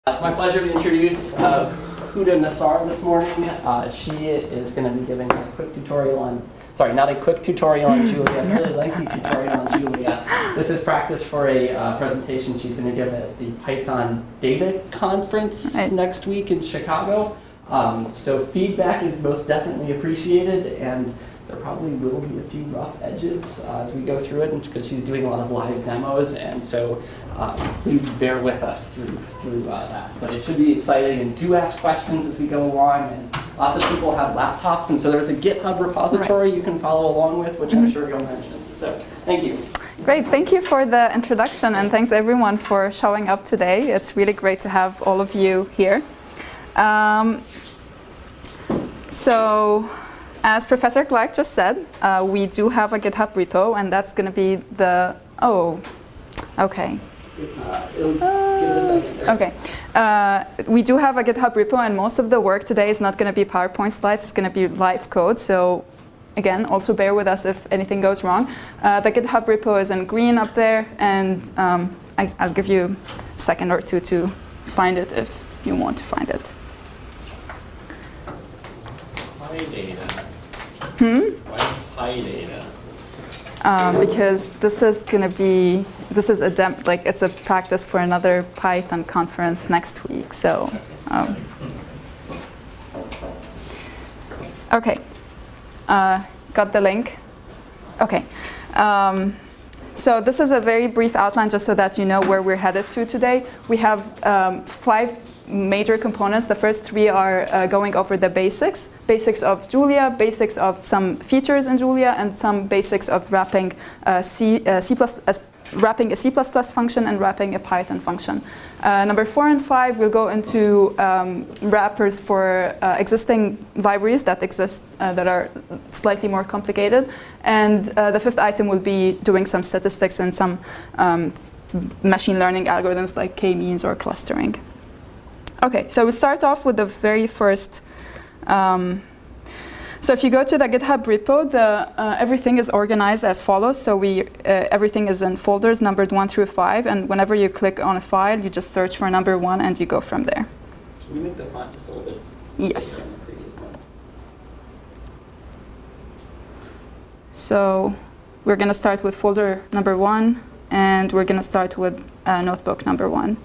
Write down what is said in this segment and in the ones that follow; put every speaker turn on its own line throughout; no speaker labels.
It's my pleasure to introduce Huda Nassar this morning. She is going to be giving us a quick tutorial on, sorry, not a quick tutorial on Julia, a really lengthy tutorial on Julia. This is practice for a presentation she's going to give at the Python Data Conference next week in Chicago. So feedback is most definitely appreciated, and there probably will be a few rough edges as we go through it, because she's doing a lot of live demos, and so please bear with us through that. But it should be exciting, and do ask questions as we go along. And lots of people have laptops, and so there's a GitHub repository you can follow along with, which I'm sure you'll mention. So thank you.
Great, thank you for the introduction, and thanks everyone for showing up today. It's really great to have all of you here. So, as Professor Clark just said, we do have a GitHub repo, and that's going to be the, okay.
It'll give it a second.
Okay. We do have a GitHub repo, and most of the work today is not going to be PowerPoint slides. It's going to be live code. So, again, also bear with us if anything goes wrong. The GitHub repo is in green up there, and I'll give you a second or two to find it if you want to find it.
Data.
Why
PyData?
Because this is going to be, this is it's a practice for another Python conference next week. So, okay, got the link? Okay. So this is a very brief outline just so that you know where we're headed to today. We have 5 major components. The first 3 are going over the basics of Julia, basics of some features in Julia, and some basics of wrapping wrapping a C++ function and wrapping a Python function. Number 4 and 5 will go into wrappers for existing libraries that exist that are slightly more complicated. And the 5th item will be doing some statistics and some machine learning algorithms like k-means or clustering. Okay, so we start off with the very first. So if you go to the GitHub repo, everything is organized as follows. So everything is in folders numbered 1 through 5, and whenever you click on a file, you just search for number 1 and you go from there.
Can you make the font just a little bit
Yes.
bigger than the previous one?
So we're going to start with folder number 1, and we're going to start with notebook number 1.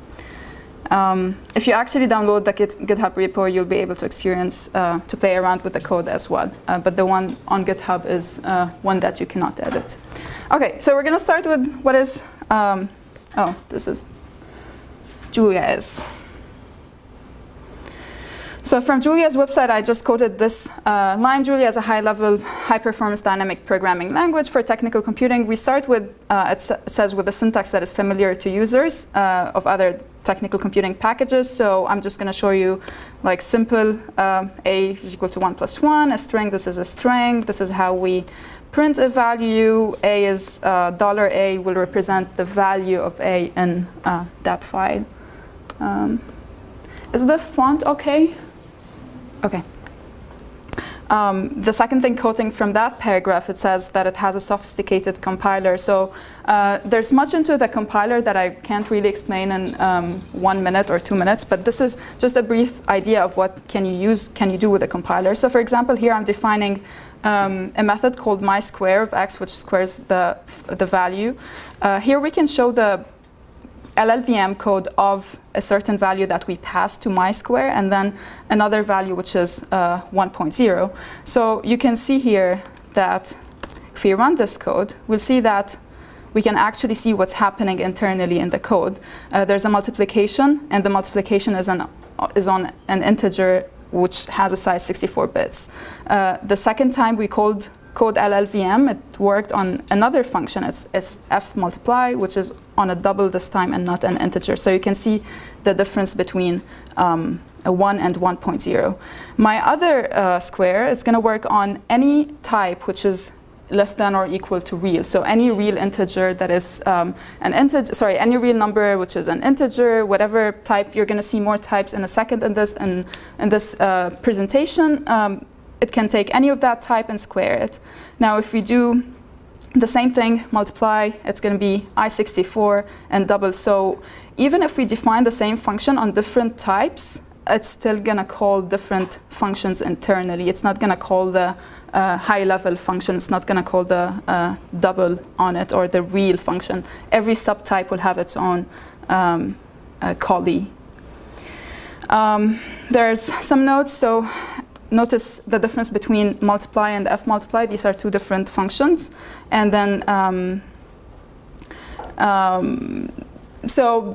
If you actually download the GitHub repo, you'll be able to experience, to play around with the code as well. But the one on GitHub is one that you cannot edit. Okay, so we're going to start with what is, this is Julia is. So from Julia's website, I just quoted this line. Julia is a high-level, high-performance dynamic programming language for technical computing. We start with, it says, with a syntax that is familiar to users of other technical computing packages. So I'm just going to show you like simple a is equal to 1 plus 1, a string, this is a string. This is how we print a value. A is $A will represent the value of A in that file. Is the font okay? Okay. The second thing, quoting from that paragraph, it says that it has a sophisticated compiler. So there's much into the compiler that I can't really explain in 1 minute or 2 minutes, but this is just a brief idea of what can you do with a compiler. So for example, here I'm defining a method called mySquare of x, which squares the value. Here we can show the LLVM code of a certain value that we pass to mySquare, and then another value which is 1.0. So you can see here that if we run this code, we'll see that we can actually see what's happening internally in the code. There's a multiplication, and the multiplication is on an integer which has a size 64 bits. The second time we code LLVM, it worked on another function. It's f multiply, which is on a double this time and not an integer. So you can see the difference between a 1 and 1.0. My other square is going to work on any type which is less than or equal to real. So any real integer that is any real number which is an integer, whatever type. You're going to see more types in a second in this presentation. It can take any of that type and square it. Now, if we do The same thing, multiply, it's going to be I64 and double. So even if we define the same function on different types, it's still going to call different functions internally. It's not going to call the high-level function. It's not going to call the double on it or the real function. Every subtype will have its own callee. There's some notes. So notice the difference between multiply and fmultiply. These are two different functions. And then, so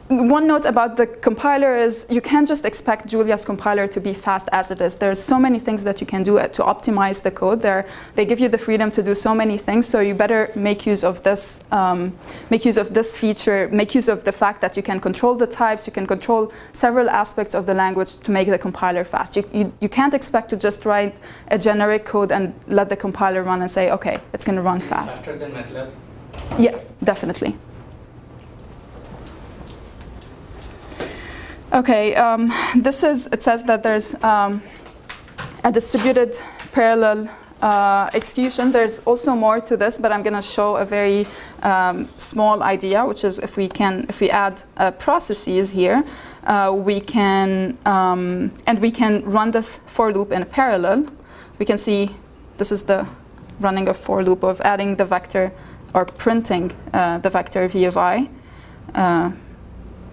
one note about the compiler is you can't just expect Julia's compiler to be fast as it is. There's so many things that you can do to optimize the code. They give you the freedom to do so many things, so you better make use of this feature, make use of the fact that you can control the types, you can control several aspects of the language to make the compiler fast. You can't expect to just write a generic code and let the compiler run and say, okay, it's going to run fast.
Faster than MATLAB?
Yeah, definitely. Okay, it says that there's a distributed parallel execution. There's also more to this, but I'm going to show a very small idea, which is if we add processes here, we can run this for loop in parallel. We can see this is the running a for loop of adding the vector or printing the vector v of I.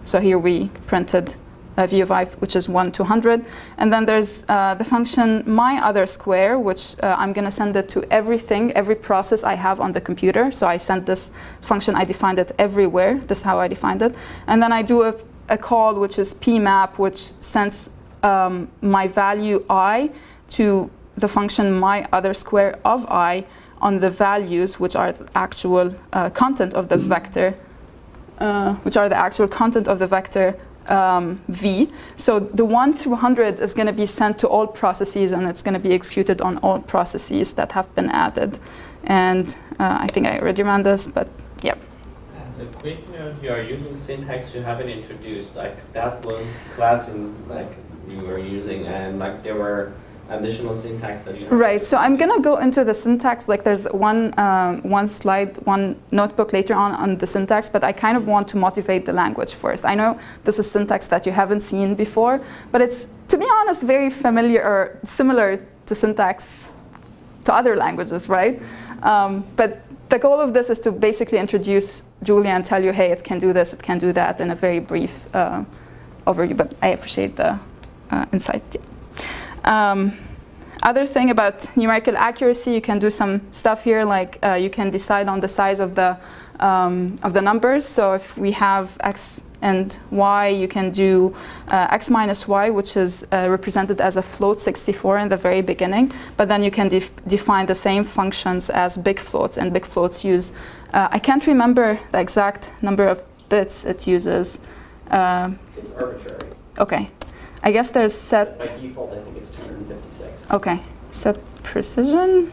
So here we printed v of I, which is 1 to 100. And then there's the function myOtherSquare, which I'm going to send it to every process I have on the computer. So I sent this function, I defined it everywhere. This is how I defined it. And then I do a call, which is pmap, which sends my value I to the function myOtherSquare of I on the values, which are the actual content of the vector, v. So the 1 through 100 is going to be sent to all processes, and it's going to be executed on all processes that have been added. And I think I already ran this, but yeah.
As a quick note, you are using syntax you haven't introduced. Like that was class in like you were using, and like there were additional syntax that you have.
Right, so I'm going to go into the syntax. Like there's one slide, one notebook later on the syntax, but I kind of want to motivate the language first. I know this is syntax that you haven't seen before, but it's, to be honest, very familiar or similar to syntax to other languages, right? But the goal of this is to basically introduce Julia and tell you, hey, it can do this, it can do that, in a very brief overview, but I appreciate the insight. Yeah. Other thing about numerical accuracy, you can do some stuff here, like you can decide on the size of the numbers. So if we have x and y, you can do x minus y, which is represented as a float 64 in the very beginning. But then you can define the same functions as big floats, and big floats use, I can't remember the exact number of bits it uses.
It's arbitrary.
Okay. I guess there's set.
By default, I think it's 256.
Okay, set precision.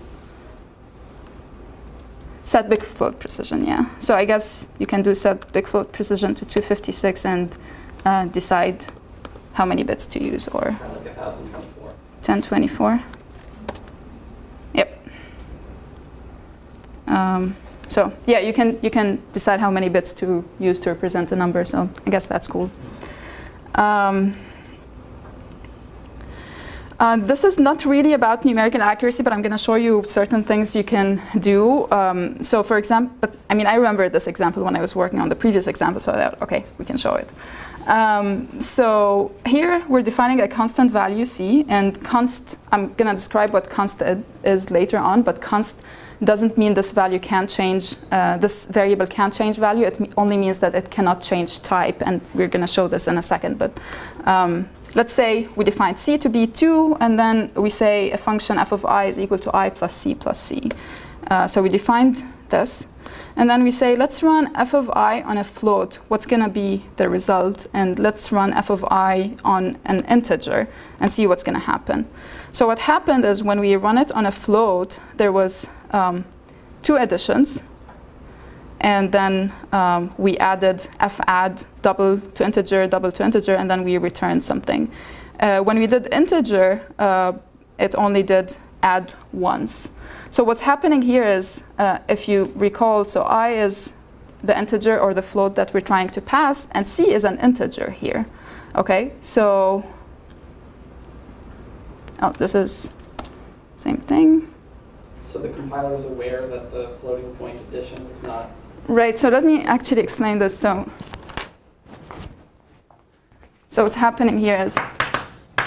Set big float precision, yeah. So I guess you can do set big float precision to 256 and decide how many bits to use, or
Like 1024.
1024. Yep. So yeah, you can decide how many bits to use to represent a number. So I guess that's cool. This is not really about numerical accuracy, but I'm going to show you certain things you can do. So for example, I mean, I remember this example when I was working on the previous example, so I thought, okay, we can show it. So here we're defining a constant value c, and const, I'm going to describe what const is later on, but const doesn't mean this value can't change, this variable can't change value. It only means that it cannot change type, and we're going to show this in a second. But let's say we define c to be 2, and then we say a function f of I is equal to I plus c plus c. So we defined this. And then we say, let's run f of I on a float. What's going to be the result? And let's run f of I on an integer and see what's going to happen. So what happened is when we run it on a float, there was 2 additions. And then we added f_add double to integer, and then we returned something. When we did integer, it only did add ones. So what's happening here is, if you recall, so I is the integer or the float that we're trying to pass, and C is an integer here. Okay, so, oh, this is same thing.
So the compiler is aware that the floating point addition is not.
Right, so let me actually explain this. So what's happening here is,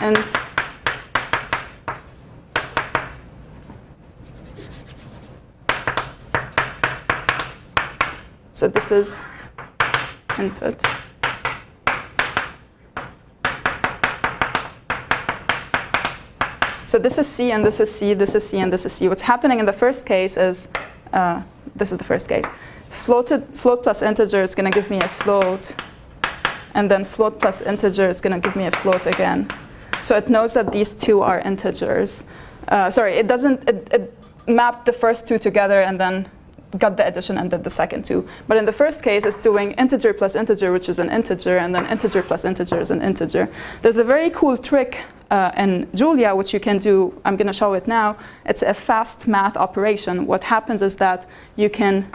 and so this is input. So this is C, and this is C, this is C, and this is C. What's happening in the first case is, this is the first case. Float plus integer is going to give me a float, and then float plus integer is going to give me a float again. So it knows that these two are integers. Sorry, it doesn't, it mapped the first two together and then got the addition and did the second two. But in the first case, it's doing integer plus integer, which is an integer, and then integer plus integer is an integer. There's a very cool trick in Julia, which you can do. I'm going to show it now. It's a fast math operation. What happens is that you can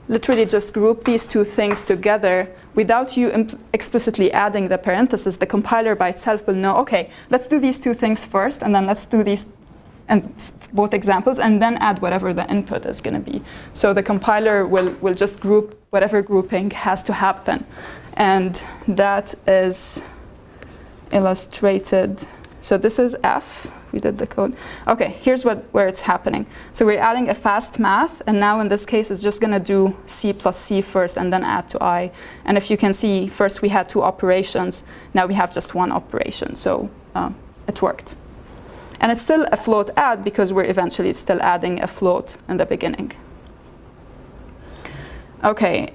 literally just group these two things together without you explicitly adding the parentheses. The compiler by itself will know, okay, let's do these two things first, and then let's do these and both examples, and then add whatever the input is going to be. So the compiler will just group whatever grouping has to happen. And that is illustrated. So this is F. We did the code. Okay, here's where it's happening. So we're adding a fast math, and now in this case, it's just going to do C plus C first and then add to I. And if you can see, first we had two operations. Now we have just one operation. So it worked. And it's still a float add because we're eventually still adding a float in the beginning. Okay.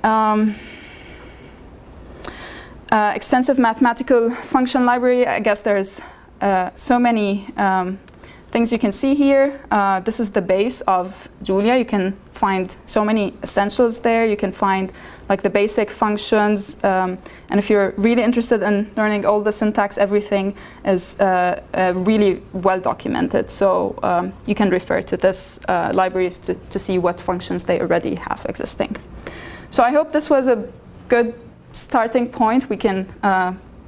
Extensive mathematical function library. I guess there's so many things you can see here. This is the base of Julia. You can find so many essentials there. You can find like the basic functions. And if you're really interested in learning all the syntax, everything is really well documented. So you can refer to this libraries to see what functions they already have existing. So I hope this was a good starting point. We can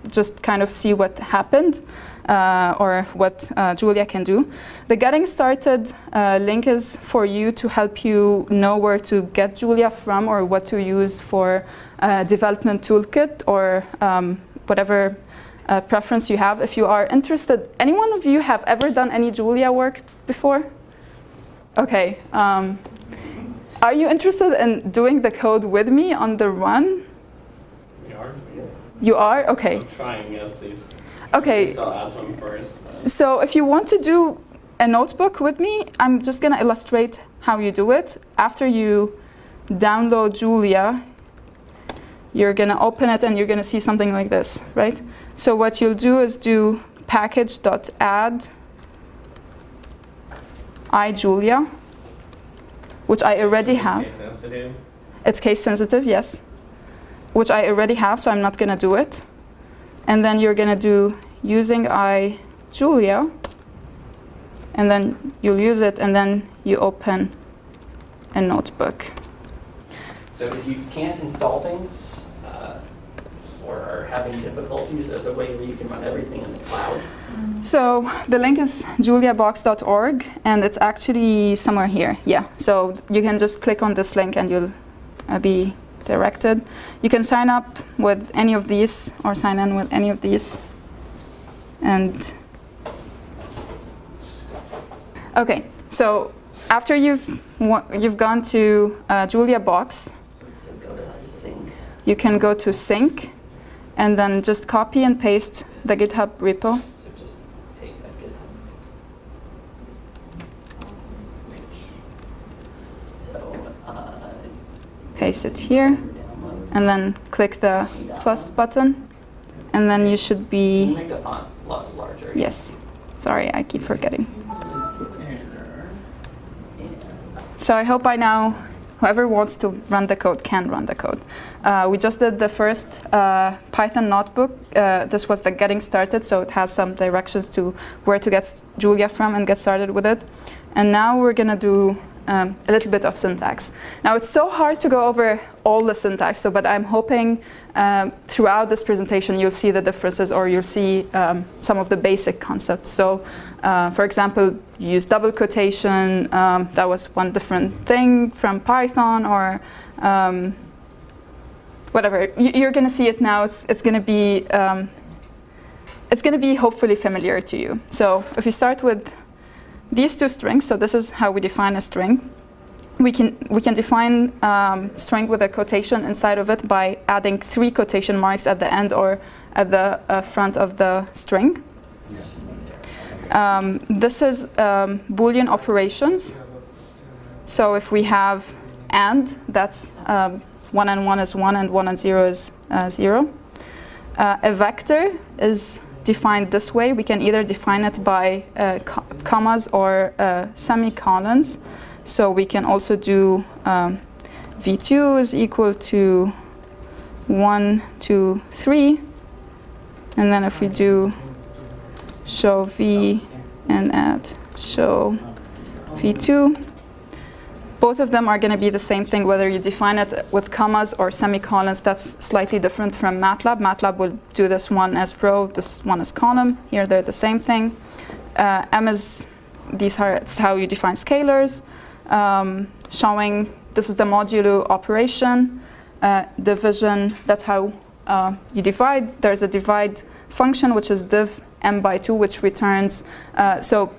just kind of see what happened or what Julia can do. The getting started link is for you to help you know where to get Julia from or what to use for development toolkit or whatever preference you have. If you are interested, any one of you have ever done any Julia work before? Okay. Are you interested in doing the code with me on the run?
We are.
You are? Okay.
I'm trying at least.
Okay.
Install Atom first.
So if you want to do a notebook with me, I'm just going to illustrate how you do it. After you download Julia, you're going to open it and you're going to see something like this, right? So what you'll do is do package.add iJulia, which I already have.
Case sensitive.
It's case sensitive, yes. Which I already have, so I'm not going to do it. And then you're going to do using iJulia, and then you'll use it, and then you open a notebook.
So if you can't install things or are having difficulties, there's a way where you can run everything in the cloud.
So the link is juliabox.org, and it's actually somewhere here. Yeah, so you can just click on this link and you'll be directed. You can sign up with any of these or sign in with any of these. And okay, so after you've gone to Julia Box,
So go to sync.
you can go to sync and then just copy and paste the GitHub repo.
So just take that GitHub. So
Paste it here,
download.
and then click the plus button, and then you should
Can you
be,
make the font a lot larger?
yes, sorry, I keep forgetting.
And
So I hope whoever wants to run the code can run the code. We just did the first Python notebook. This was the getting started, so it has some directions to where to get Julia from and get started with it. And now we're going to do a little bit of syntax. Now it's so hard to go over all the syntax, but I'm hoping throughout this presentation you'll see the differences, or you'll see some of the basic concepts. So for example, you use double quotation. That was one different thing from Python, or whatever. You're going to see it now. It's going to be hopefully familiar to you. So if we start with these two strings, so this is how we define a string. We can define string with a quotation inside of it by adding 3 quotation marks at the end or at the front of the string. This is Boolean operations. So if we have and, that's 1 and 1 is 1 and 1 and 0 is 0. A vector is defined this way. We can either define it by commas or semicolons. So we can also do v2 is equal to 1, 2, 3. And then if we do show v and add show v2, both of them are going to be the same thing, whether you define it with commas or semicolons. That's slightly different from MATLAB. MATLAB will do this one as row, this one as column. Here they're the same thing. M is, these are how you define scalars. Showing, this is the modulo operation. Division, that's how you divide. There's a divide function, which is div m by 2, which returns, so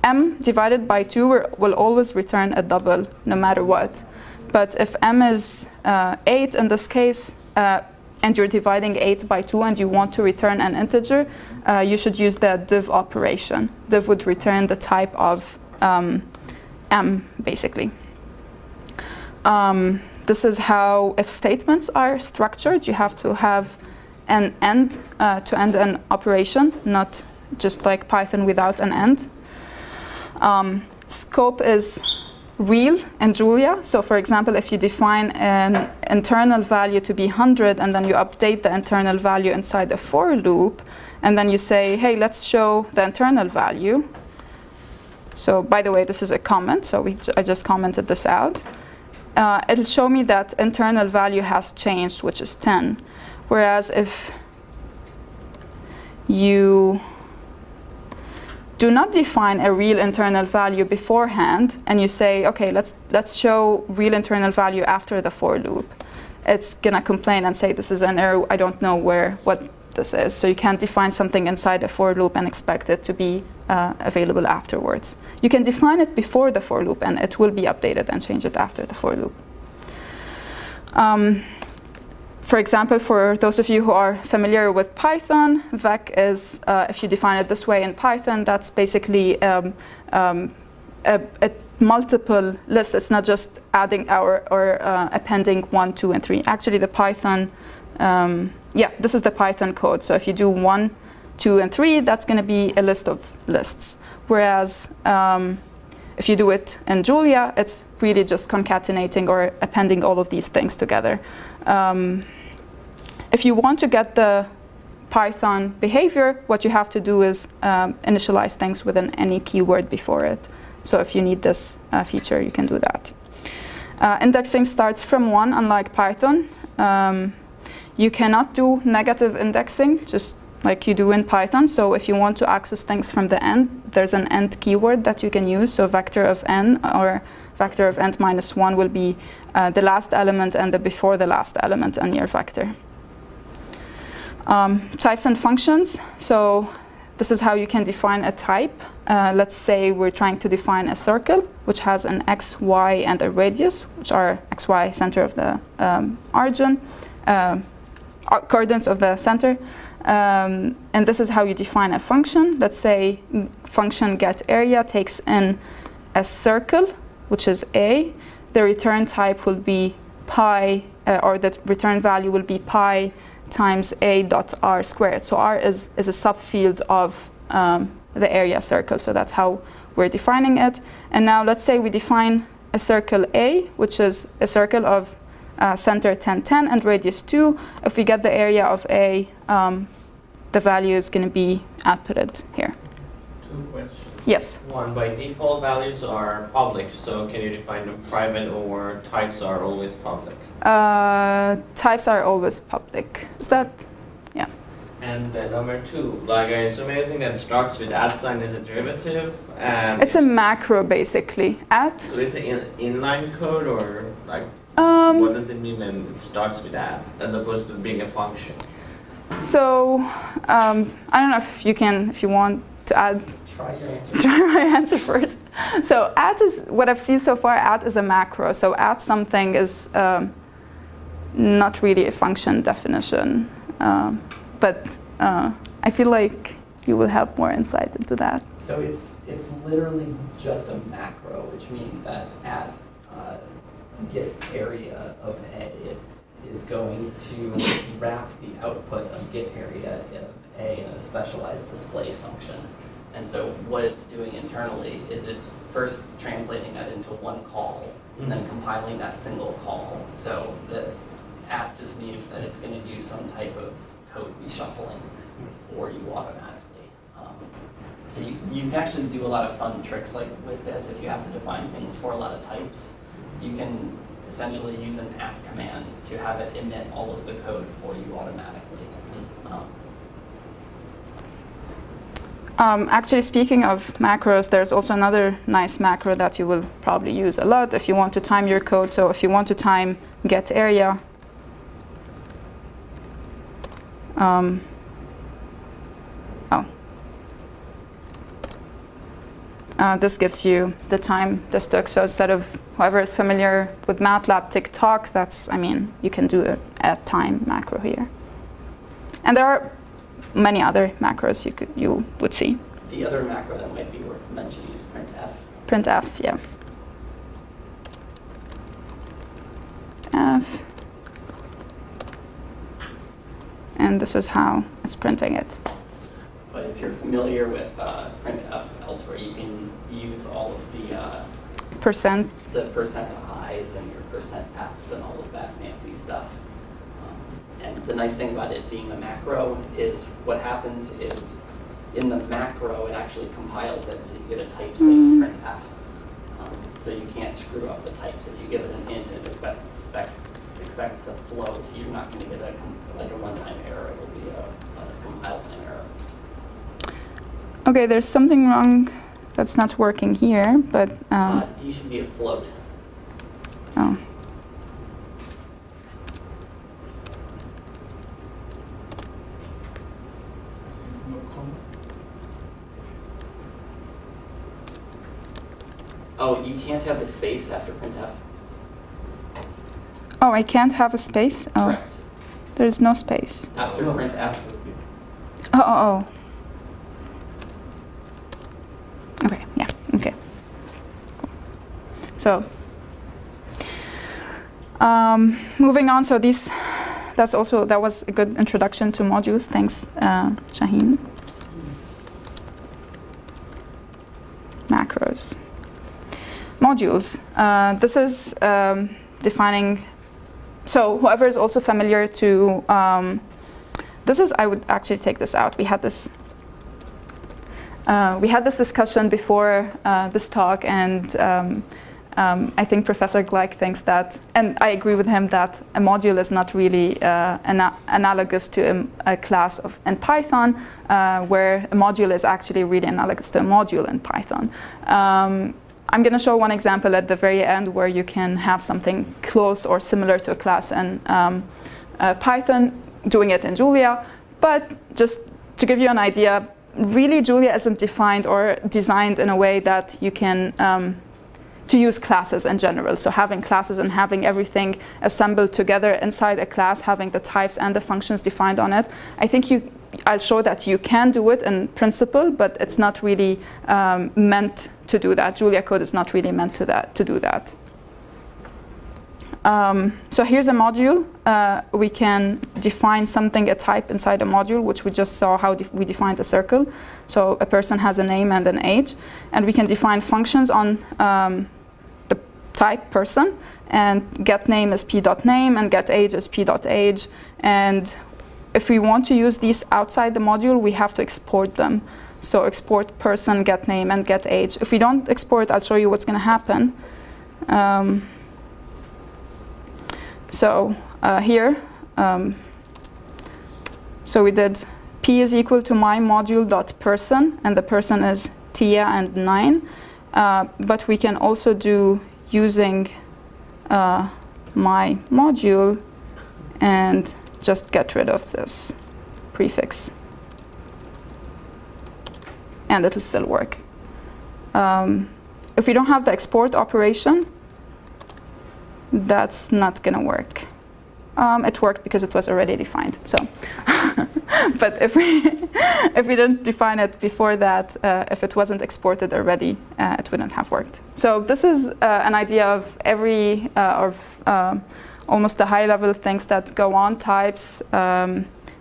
m divided by 2 will always return a double, no matter what. But if m is 8 in this case, and you're dividing 8 by 2 and you want to return an integer, you should use the div operation. Div would return the type of m, basically. This is how if statements are structured. You have to have an end to end an operation, not just like Python without an end. Scope is real in Julia. So for example, if you define an internal value to be 100 and then you update the internal value inside a for loop, and then you say, hey, let's show the internal value. So by the way, this is a comment, so I just commented this out. It'll show me that internal value has changed, which is 10. Whereas if you do not define a real internal value beforehand and you say, okay, let's show real internal value after the for loop, it's gonna complain and say this is an error, I don't know what this is. So you can't define something inside a for loop and expect it to be available afterwards. You can define it before the for loop and it will be updated and change it after the for loop. For example, for those of you who are familiar with Python, vec is, if you define it this way in Python, that's basically a multiple list. It's not just adding or appending 1, 2, and 3. Actually, the Python, this is the Python code. So if you do 1, 2, and 3, that's going to be a list of lists. Whereas if you do it in Julia, it's really just concatenating or appending all of these things together. If you want to get the Python behavior, what you have to do is initialize things with any keyword before it. So if you need this feature, you can do that. Indexing starts from 1, unlike Python. You cannot do negative indexing, just like you do in Python. So if you want to access things from the end, there's an end keyword that you can use. So vector of n or vector of n minus 1 will be the last element and the before the last element on your vector. Types and functions. So this is how you can define a type. Let's say we're trying to define a circle, which has an x, y, and a radius, which are x, y, center of the origin, coordinates of the center. And this is how you define a function. Let's say function getArea takes in a circle, which is A. The return type will be pi, or the return value will be pi times a dot r squared. So r is a subfield of the area circle. So that's how we're defining it. And now let's say we define a circle A, which is a circle of center 10, 10 and radius 2. If we get the area of A, the value is going to be outputted here.
2 questions.
Yes.
One, by default values are public, so can you define them private, or types are always public?
Types are always public. Is that? Yeah.
And then number 2, like I assume anything that starts with @ sign is a derivative, and
It's a macro basically. @
so it's an inline code, or like what does it mean when it starts with @ as opposed to being a function?
So I don't know if you want to add.
Try your answer.
Try my answer first. So is what I've seen so far. Is a macro. So something is not really a function definition, but I feel like you will have more insight into that.
So it's literally just a macro, which means that at get area of A is going to wrap the output of get area of A in a specialized display function. And so what it's doing internally is it's first translating that into one call, and then compiling that single call. So the @ just means that it's going to do some type of code reshuffling for you automatically. So you can actually do a lot of fun tricks like with this. If you have to define things for a lot of types, you can essentially use an @ command to have it emit all of the code for you automatically.
Actually, speaking of macros, there's also another nice macro that you will probably use a lot if you want to time your code. So if you want to time get area, this gives you the time disk. So instead of whoever is familiar with MATLAB tick-tock, you can do a time macro here. And there are many other macros you would see.
The other macro that might be worth mentioning is printf.
Printf, yeah. F. And this is how it's printing it.
But if you're familiar with printf elsewhere, you can use all of the
Percent.
the percent i's and your percent f's and all of that fancy stuff. And the nice thing about it being a macro is what happens is in the macro it actually compiles it, so you get a type safe printf. So you can't screw up the types. If you give it an int and expects a float, you're not going to get a runtime error. It will be a compile time error.
Okay, there's something wrong that's not working here, but
D should be a float.
oh.
Oh, you can't have the space after printf.
Oh, I can't have a space? Oh,
Correct.
there's no space.
After printf.
Oh. Okay, yeah, okay. So, moving on, so that was a good introduction to modules. Thanks, Shaheen. Macros. Modules. This is defining, so whoever is also familiar to, I would actually take this out. We had this discussion before this talk, and I think Professor Gleich thinks that, and I agree with him, that a module is not really analogous to a class in Python, where a module is actually really analogous to a module in Python. I'm going to show one example at the very end where you can have something close or similar to a class in Python, doing it in Julia. But just to give you an idea, really Julia isn't defined or designed in a way that you can to use classes in general. So having classes and having everything assembled together inside a class, having the types and the functions defined on it. I think I'll show that you can do it in principle, but it's not really meant to do that. Julia code is not really meant to do that. So here's a module. We can define something, a type inside a module, which we just saw how we defined a circle. So a person has a name and an age. And we can define functions on type person, and get name is p.name, and get age is p.age. And if we want to use these outside the module, we have to export them. So export person, get name, and get age. If we don't export, I'll show you what's going to happen. Here, so we did p is equal to my module.person, and the person is Tia and 9. But we can also do using my module and just get rid of this prefix. And it'll still work. If we don't have the export operation, that's not going to work. It worked because it was already defined. So, but if we didn't define it before that, if it wasn't exported already, it wouldn't have worked. So this is an idea of every almost the high-level things that go on: types,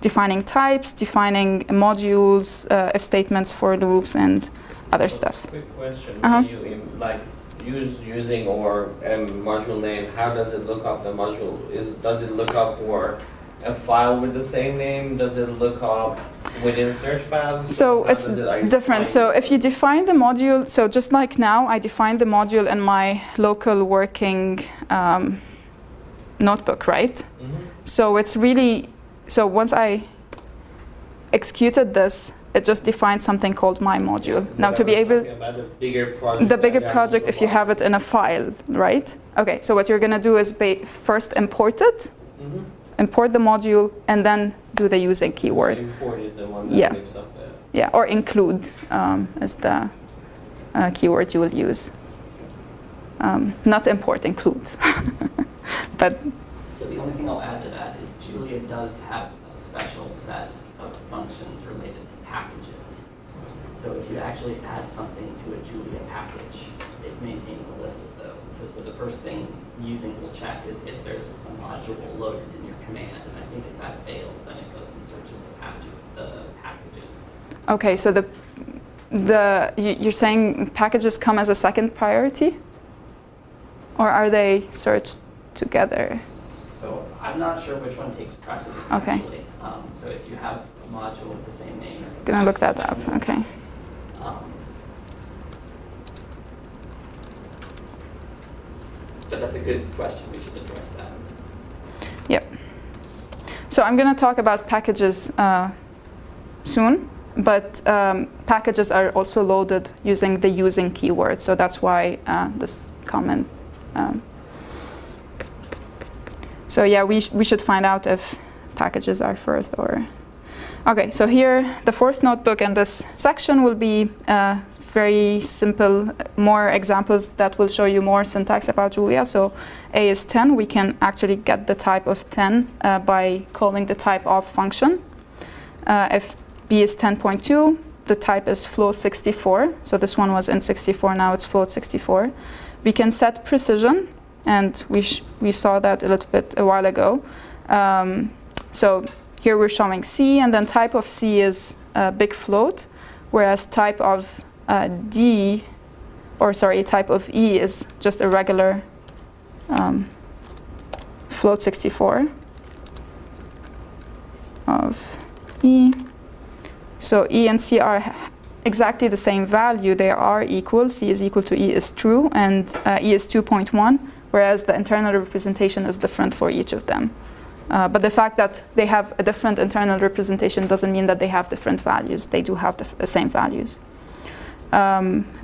defining types, defining modules, if statements, for loops, and other stuff.
Quick question: When you using or module name, how does it look up the module? Does it look up for a file with the same name? Does it look up within search paths?
So it's different. So if you define the module, so just like now, I defined the module in my local working notebook, right? Mm-hmm. So it's really, so once I executed this, it just defines something called my module.
Yeah,
now to be able,
the bigger project,
if you have it in a file, right? Okay, so what you're going to do is first import it, import the module, and then do the using keyword.
Import is the one that gives up the...
Yeah, or include is the keyword you will use. Not import, include. But
so the only thing I'll add to that is Julia does have a special set of functions related to packages. So if you actually add something to a Julia package, it maintains a list of those. So the first thing using will check is if there's a module loaded in your command, and I think if that fails, then it goes and searches the packages.
Okay, so you're saying packages come as a second priority, or are they searched together?
So I'm not sure which one takes precedence, actually. So if you have a module with the same name as a
gonna look that up, okay.
But that's a good question. We should address that.
Yep. So I'm going to talk about packages soon, but packages are also loaded using the using keyword. So that's why this comment. So yeah, we should find out if packages are first or... Okay, so here the fourth notebook and this section will be very simple, more examples that will show you more syntax about Julia. So A is 10, we can actually get the type of 10 by calling the type of function. If B is 10.2, the type is float 64. So this one was int 64, now it's float 64. We can set precision, and we saw that a little bit a while ago. So here we're showing C, and then type of C is big float, whereas type of type of E is just a regular float 64 of E. So E and C are exactly the same value. They are equal. C is equal to E is true, and E is 2.1, whereas the internal representation is different for each of them. But the fact that they have a different internal representation doesn't mean that they have different values. They do have the same values.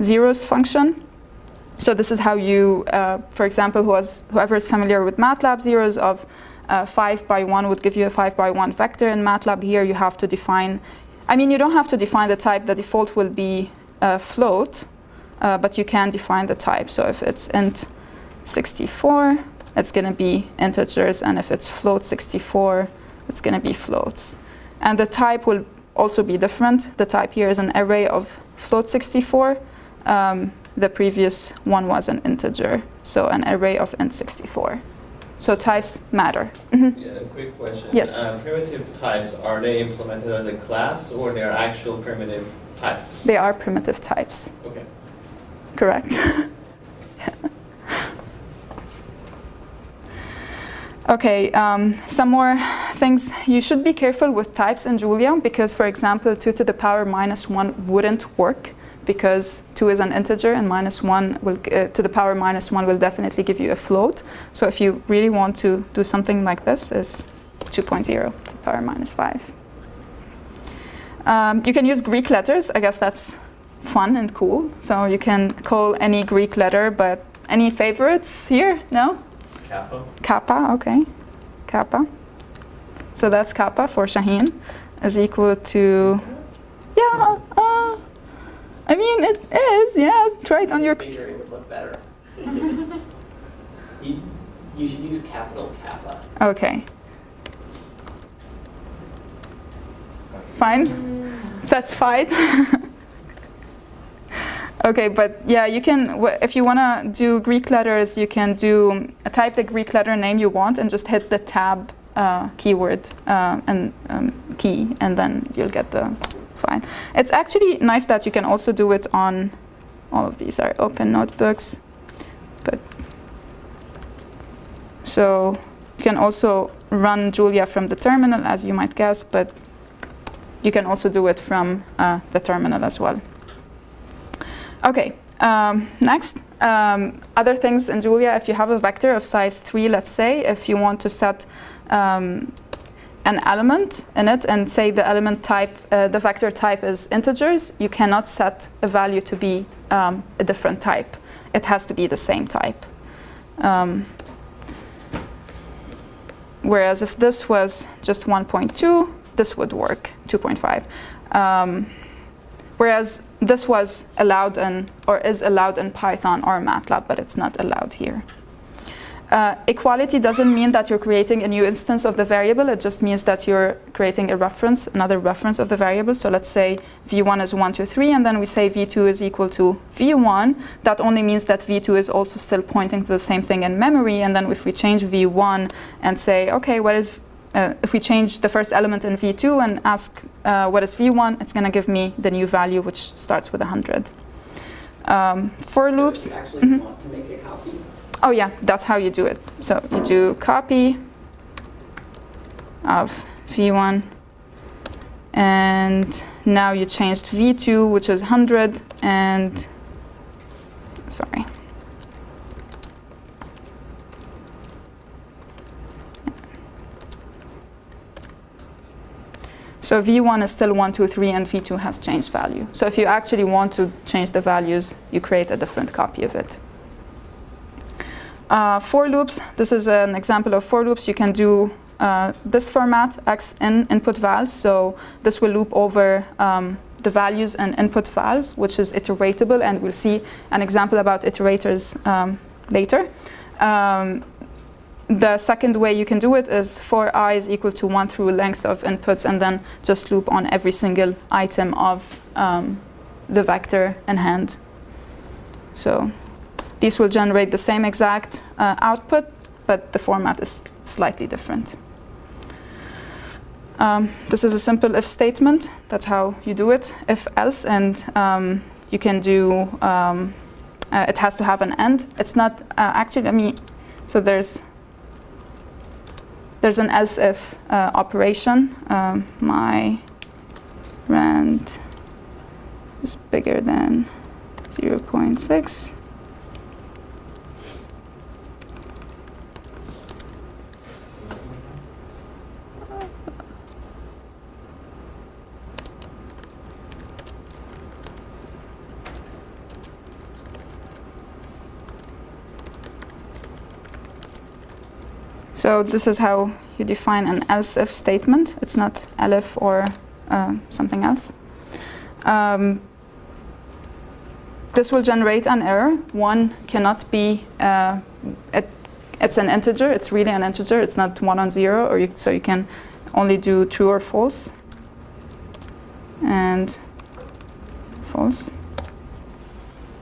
Zeros function. So this is how you, for example, whoever is familiar with MATLAB, zeros of 5 by 1 would give you a 5 by 1 vector. In MATLAB here you have to define, you don't have to define the type. The default will be float, but you can define the type. So if it's int 64, it's going to be integers, and if it's float 64, it's going to be floats. And the type will also be different. The type here is an array of float 64. The previous one was an integer, so an array of int 64. So types matter. Mm-hmm.
Yeah, a quick question.
Yes.
Primitive types, are they implemented as a class, or they are actual primitive types?
They are primitive types.
Okay.
Correct. Okay, some more things. You should be careful with types in Julia because, for example, 2 to the power minus 1 wouldn't work because 2 is an integer and minus 1 will, to the power minus 1 will definitely give you a float. So if you really want to do something like this, is 2.0 to the power minus 5. You can use Greek letters. I guess that's fun and cool. So you can call any Greek letter, but any favorites here? No?
Kappa.
Kappa, okay. Kappa. So that's kappa for Shaheen is equal to, yeah, I mean it is, yeah, try it on your
Bigger, it would look better. You should use capital Kappa.
Okay. Fine? Satisfied? Okay, but yeah, you can, if you want to do Greek letters, you can do type the Greek letter name you want and just hit the tab keyword and key, and then you'll get the file. It's actually nice that you can also do it on all of these are open notebooks, but so you can also run Julia from the terminal, as you might guess, but you can also do it from the terminal as well. Okay, next, other things in Julia, if you have a vector of size 3, let's say, if you want to set an element in it and say the element type, the vector type is integers, you cannot set a value to be a different type. It has to be the same type. Whereas if this was just 1.2, this would work, 2.5. Whereas this was allowed in, or is allowed in Python or MATLAB, but it's not allowed here. Equality doesn't mean that you're creating a new instance of the variable. It just means that you're creating a reference, another reference of the variable. So let's say v1 is 1, 2, 3, and then we say v2 is equal to v1. That only means that v2 is also still pointing to the same thing in memory. And then if we change v1 and say, okay, what is if we change the first element in v2 and ask what is v1, it's going to give me the new value, which starts with 100. For loops.
So you actually want to make a copy?
Oh yeah, that's how you do it. So you do copy of v1, and now you changed v2, which is 100, and sorry. So v1 is still 1, 2, 3, and v2 has changed value. So if you actually want to change the values, you create a different copy of it. For loops, this is an example of for loops. You can do this format, x in input vals. So this will loop over the values and input vals, which is iteratable, and we'll see an example about iterators later. The second way you can do it is for I is equal to 1 through length of inputs, and then just loop on every single item of the vector in hand. So these will generate the same exact output, but the format is slightly different. This is a simple if statement. That's how you do it. If else, and you can do, it has to have an end. It's not actually, I mean, so there's an else if operation. My rand is bigger than 0.6. So this is how you define an else if statement. It's not elif or something else. This will generate an error. 1 cannot be, it's an integer. It's really an integer. It's not 1 on 0, or so you can only do true or false. And false.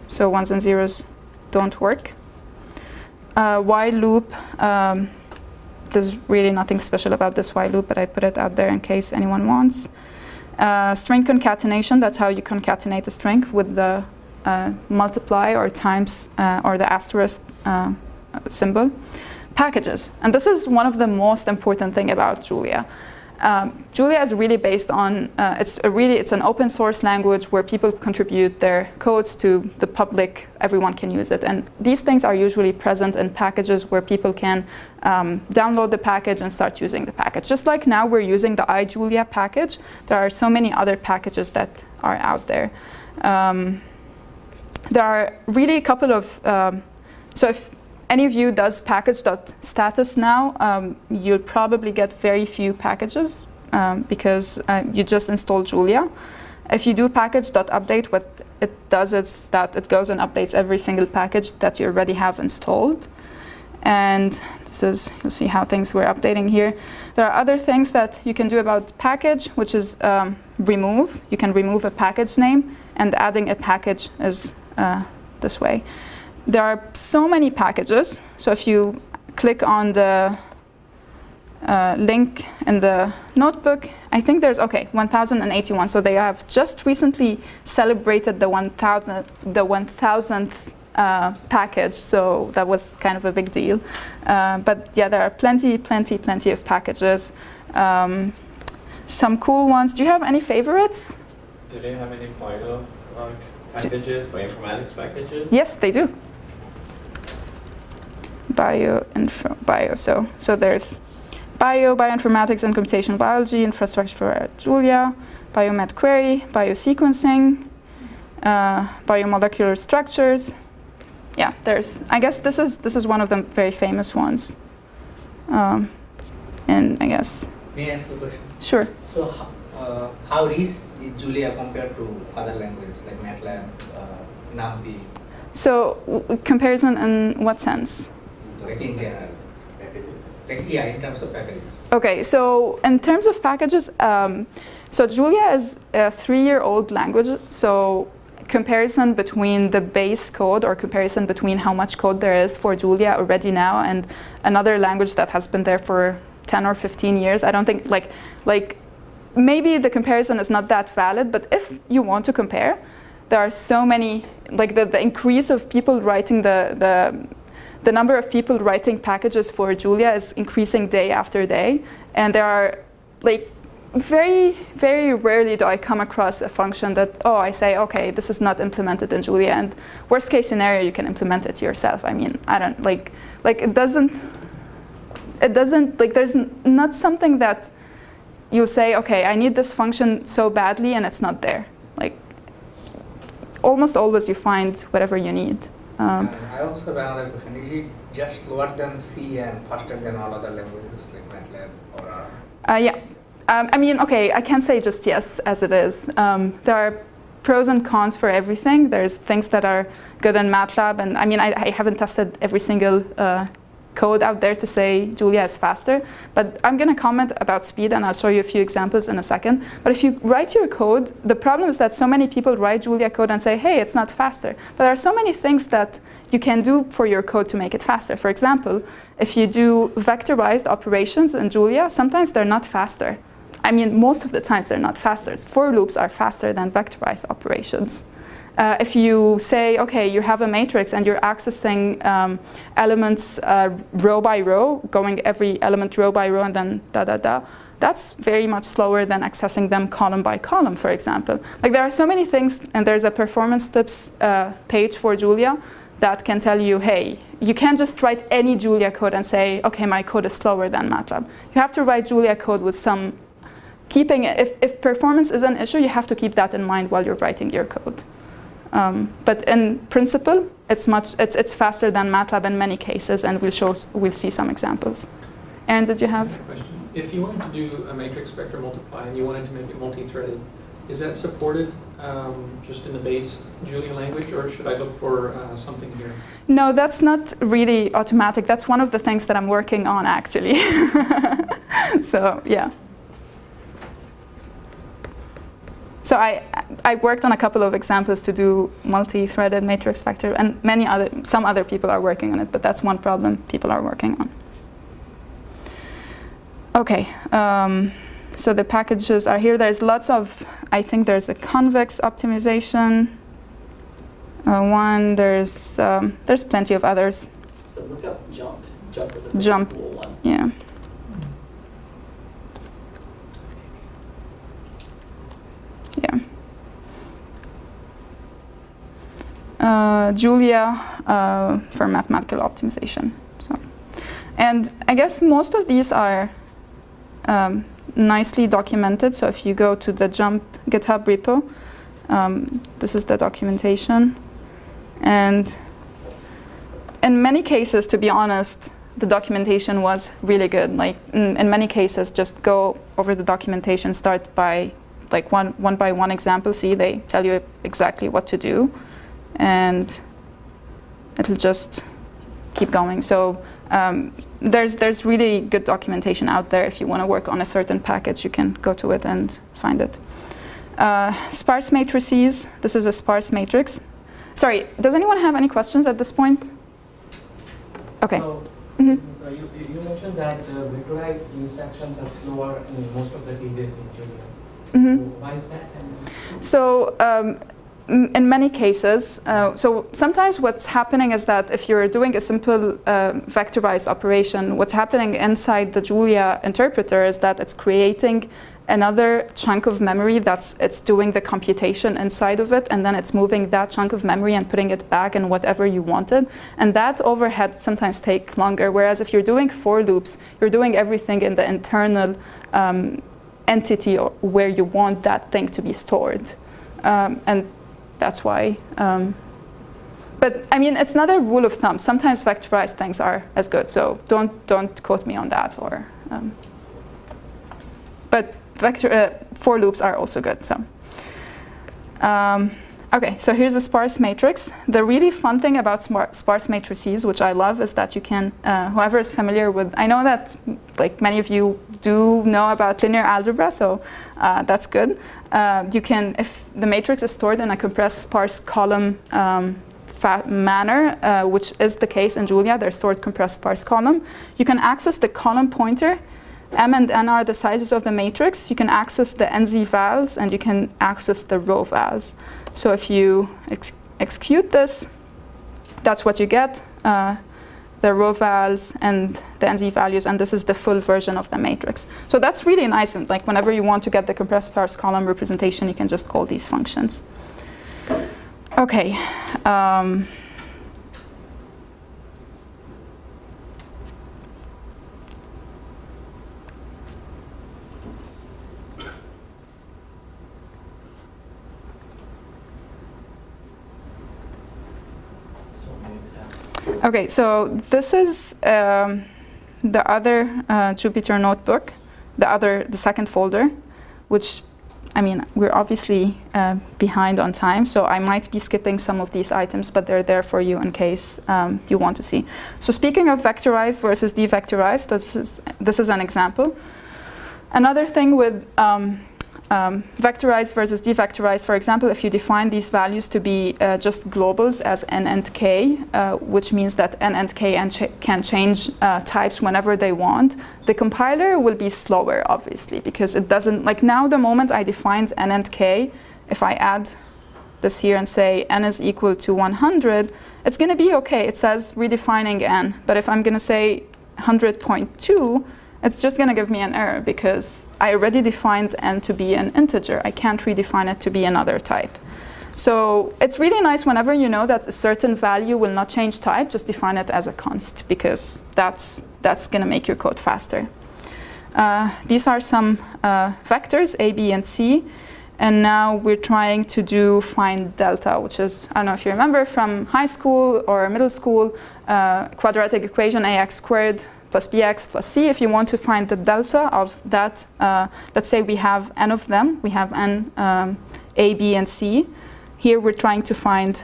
So 1s and 0s don't work. While loop, there's really nothing special about this while loop, but I put it out there in case anyone wants. String concatenation, that's how you concatenate a string with the multiply or times or the asterisk symbol. packages. And this is one of the most important thing about Julia. Julia is really based on, it's an open source language where people contribute their codes to the public, everyone can use it. And these things are usually present in packages where people can download the package and start using the package. Just like now we're using the iJulia package, there are so many other packages that are out there. There are really a couple of, so if any of you does package.status now, you'll probably get very few packages because you just installed Julia. If you do package.update, what it does is that it goes and updates every single package that you already have installed. And this is, you'll see how things were updating here. There are other things that you can do about package, which is remove. You can remove a package name, and adding a package is this way. There are so many packages. So if you click on the link in the notebook, I think there's, 1,081. So they have just recently celebrated the 1,000th package. So that was kind of a big deal. But yeah, there are plenty of packages. Some cool ones. Do you have any favorites?
Do they have any bio packages, bioinformatics packages?
Yes, they do. Bio. So there's bioinformatics and computational biology, infrastructure for Julia, biomed query, biosequencing, biomolecular structures. Yeah, I guess this is one of the very famous ones. And I guess.
May I ask a question?
Sure.
So how is Julia compared to other languages like MATLAB, NumPy?
So comparison in what sense?
Like in general. Packages? Like, yeah, in terms of packages.
Okay, so in terms of packages, so Julia is a 3-year-old language. So comparison between the base code or comparison between how much code there is for Julia already now and another language that has been there for 10 or 15 years, I don't think, like maybe the comparison is not that valid, but if you want to compare, there are so many, like the increase of people writing the number of people writing packages for Julia is increasing day after day. And there are like very, very rarely do I come across a function that, I say, okay, this is not implemented in Julia. And worst case scenario, you can implement it yourself. I mean, I don't like it doesn't, like there's not something that you'll say, okay, I need this function so badly and it's not there. Like almost always you find whatever you need.
I also have another question. Is it just slower than C and faster than all other languages like MATLAB or R?
Yeah. I mean, okay, I can't say just yes as it is. There are pros and cons for everything. There's things that are good in MATLAB, and I mean, I haven't tested every single code out there to say Julia is faster, but I'm going to comment about speed, and I'll show you a few examples in a second. But if you write your code, the problem is that so many people write Julia code and say, hey, it's not faster. But there are so many things that you can do for your code to make it faster. For example, if you do vectorized operations in Julia, sometimes they're not faster. I mean, most of the times they're not faster. For loops are faster than vectorized operations. If you say, okay, you have a matrix and you're accessing elements row by row, going every element row by row and then that's very much slower than accessing them column by column, for example. Like there are so many things, and there's a performance tips page for Julia that can tell you, hey, you can't just write any Julia code and say, okay, my code is slower than MATLAB. You have to write Julia code with some keeping it. If performance is an issue, you have to keep that in mind while you're writing your code. But in principle, it's faster than MATLAB in many cases, and we'll see some examples. Aaron, did you have?
Question. If you wanted to do a matrix vector multiply and you wanted to make it multi-threaded, is that supported just in the base Julia language, or should I look for something here? No,
that's not really automatic. That's one of the things that I'm working on, actually. So, yeah. So I worked on a couple of examples to do multi-threaded matrix vector, and some other people are working on it, but that's one problem people are working on. Okay, so the packages are here. There's lots of, I think there's a convex optimization one. There's plenty of others.
So look up jump, Jump is a pretty
Jump.
cool one.
Yeah. Yeah. Julia for mathematical optimization. So, and I guess most of these are nicely documented. So if you go to the Jump GitHub repo, this is the documentation. And in many cases, to be honest, the documentation was really good. Like in many cases, just go over the documentation, start by like one by one example. See, they tell you exactly what to do, and it'll just keep going. So there's really good documentation out there. If you want to work on a certain package, you can go to it and find it. Sparse matrices. This is a sparse matrix. Sorry, does anyone have any questions at this point? Okay.
So, so you mentioned that vectorized instructions are slower in most of the cases in Julia. So why is that?
So in many cases, so sometimes what's happening is that if you're doing a simple vectorized operation, what's happening inside the Julia interpreter is that it's creating another chunk of memory it's doing the computation inside of it, and then it's moving that chunk of memory and putting it back in whatever you wanted. And that overhead sometimes take longer, whereas if you're doing for loops, you're doing everything in the internal entity where you want that thing to be stored. And that's why. But I mean, it's not a rule of thumb. Sometimes vectorized things are as good, so don't quote me on that. Or, but for loops are also good. So, okay, so here's a sparse matrix. The really fun thing about sparse matrices, which I love, is that you can, whoever is familiar with, I know that like many of you do know about linear algebra, so that's good. You can, if the matrix is stored in a compressed sparse column manner, which is the case in Julia, they're stored compressed sparse column, you can access the column pointer. M and N are the sizes of the matrix. You can access the NZ vals, and you can access the row vals. So if you execute this, that's what you get, the row vals and the NZ values, and this is the full version of the matrix. So that's really nice, and like whenever you want to get the compressed sparse column representation, you can just call these functions. Okay. Okay, so this is the other Jupyter notebook, the second folder, which, I mean, we're obviously behind on time, so I might be skipping some of these items, but they're there for you in case you want to see. So speaking of vectorized versus devectorized, this is an example. Another thing with vectorized versus devectorized, for example, if you define these values to be just globals as n and k, which means that n and k can change types whenever they want, the compiler will be slower, obviously, because it doesn't, like now the moment I defined n and k, if I add this here and say n is equal to 100, it's going to be okay. It says redefining n, but if I'm going to say 100.2, it's just going to give me an error because I already defined n to be an integer. I can't redefine it to be another type. So it's really nice whenever you know that a certain value will not change type, just define it as a const, because that's going to make your code faster. These are some vectors, a, b, and c. And now we're trying to find delta, which is, I don't know if you remember from high school or middle school, quadratic equation ax squared plus bx plus c. If you want to find the delta of that, let's say we have n of them. We have n, a, b, and c. Here we're trying to find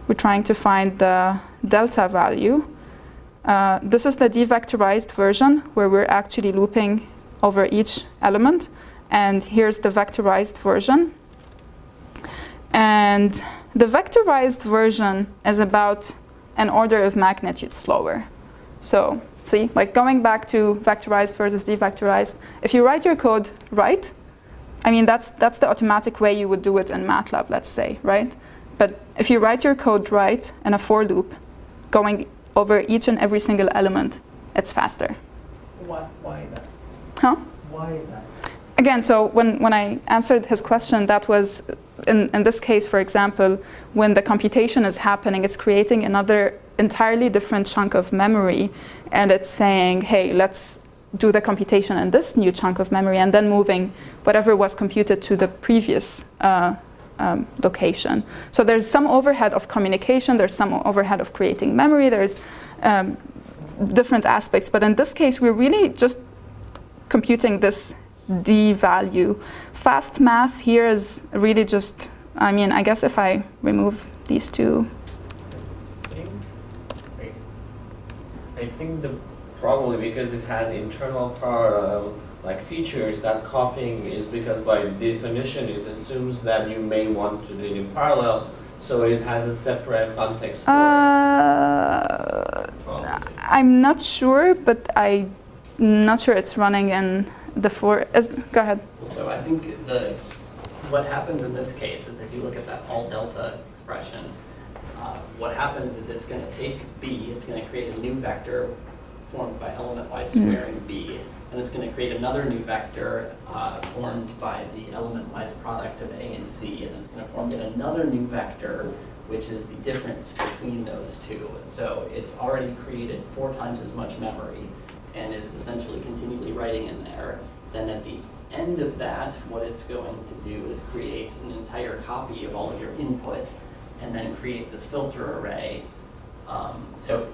the delta value. This is the devectorized version where we're actually looping over each element. And here's the vectorized version. And the vectorized version is about an order of magnitude slower. So see, like going back to vectorized versus devectorized, if you write your code right, I mean, that's the automatic way you would do it in MATLAB, let's say, right? But if you write your code right in a for loop, going over each and every single element, it's faster.
Why that?
Huh?
Why that?
Again, so when I answered his question, that was, in this case, for example, when the computation is happening, it's creating another entirely different chunk of memory, and it's saying, hey, let's do the computation in this new chunk of memory, and then moving whatever was computed to the previous location. So there's some overhead of communication, there's some overhead of creating memory, there's different aspects, but in this case, we're really just computing this D value. Fast math here is really just, I mean, I guess if I remove these two.
I think the probably because it has internal like features, that copying is because by definition it assumes that you may want to do it in parallel, so it has a separate context for it.
I'm not sure, but I'm not sure it's running in the go ahead.
So I think what happens in this case is if you look at that all delta expression, what happens is it's going to take B, it's going to create a new vector formed by element-wise squaring B, and it's going to create another new vector formed by the element-wise product of A and C, and it's going to form yet another new vector, which is the difference between those two. So it's already created 4 times as much memory, and is essentially continually writing in there. Then at the end of that, what it's going to do is create an entire copy of all of your input, and then create this filter array. So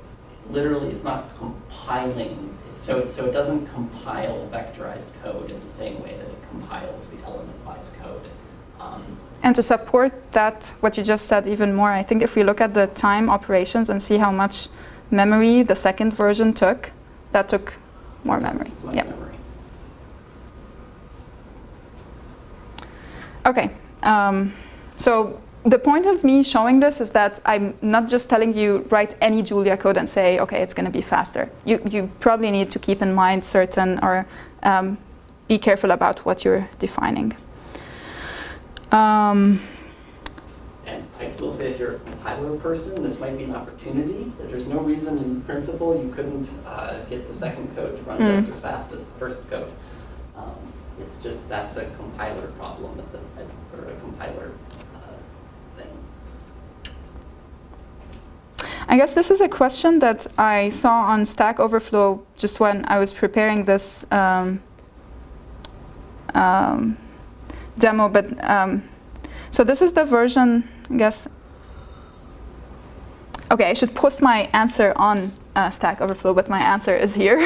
literally, it's not compiling. So it doesn't compile vectorized code in the same way that it compiles the element-wise code.
And to support that, what you just said even more, I think if we look at the time operations and see how much memory the second version took, that took more memory.
Yep.
Memory. Okay. So the point of me showing this is that I'm not just telling you write any Julia code and say, okay, it's going to be faster. You probably need to keep in mind certain, or be careful about what you're defining.
And I will say, if you're a compiler person, this might be an opportunity. That there's no reason in principle you couldn't get the second code to run just as fast as the first code. It's just that's a compiler problem, or a compiler thing.
I guess this is a question that I saw on Stack Overflow just when I was preparing this demo, but so this is the version, I guess. Okay, I should post my answer on Stack Overflow, but my answer is here.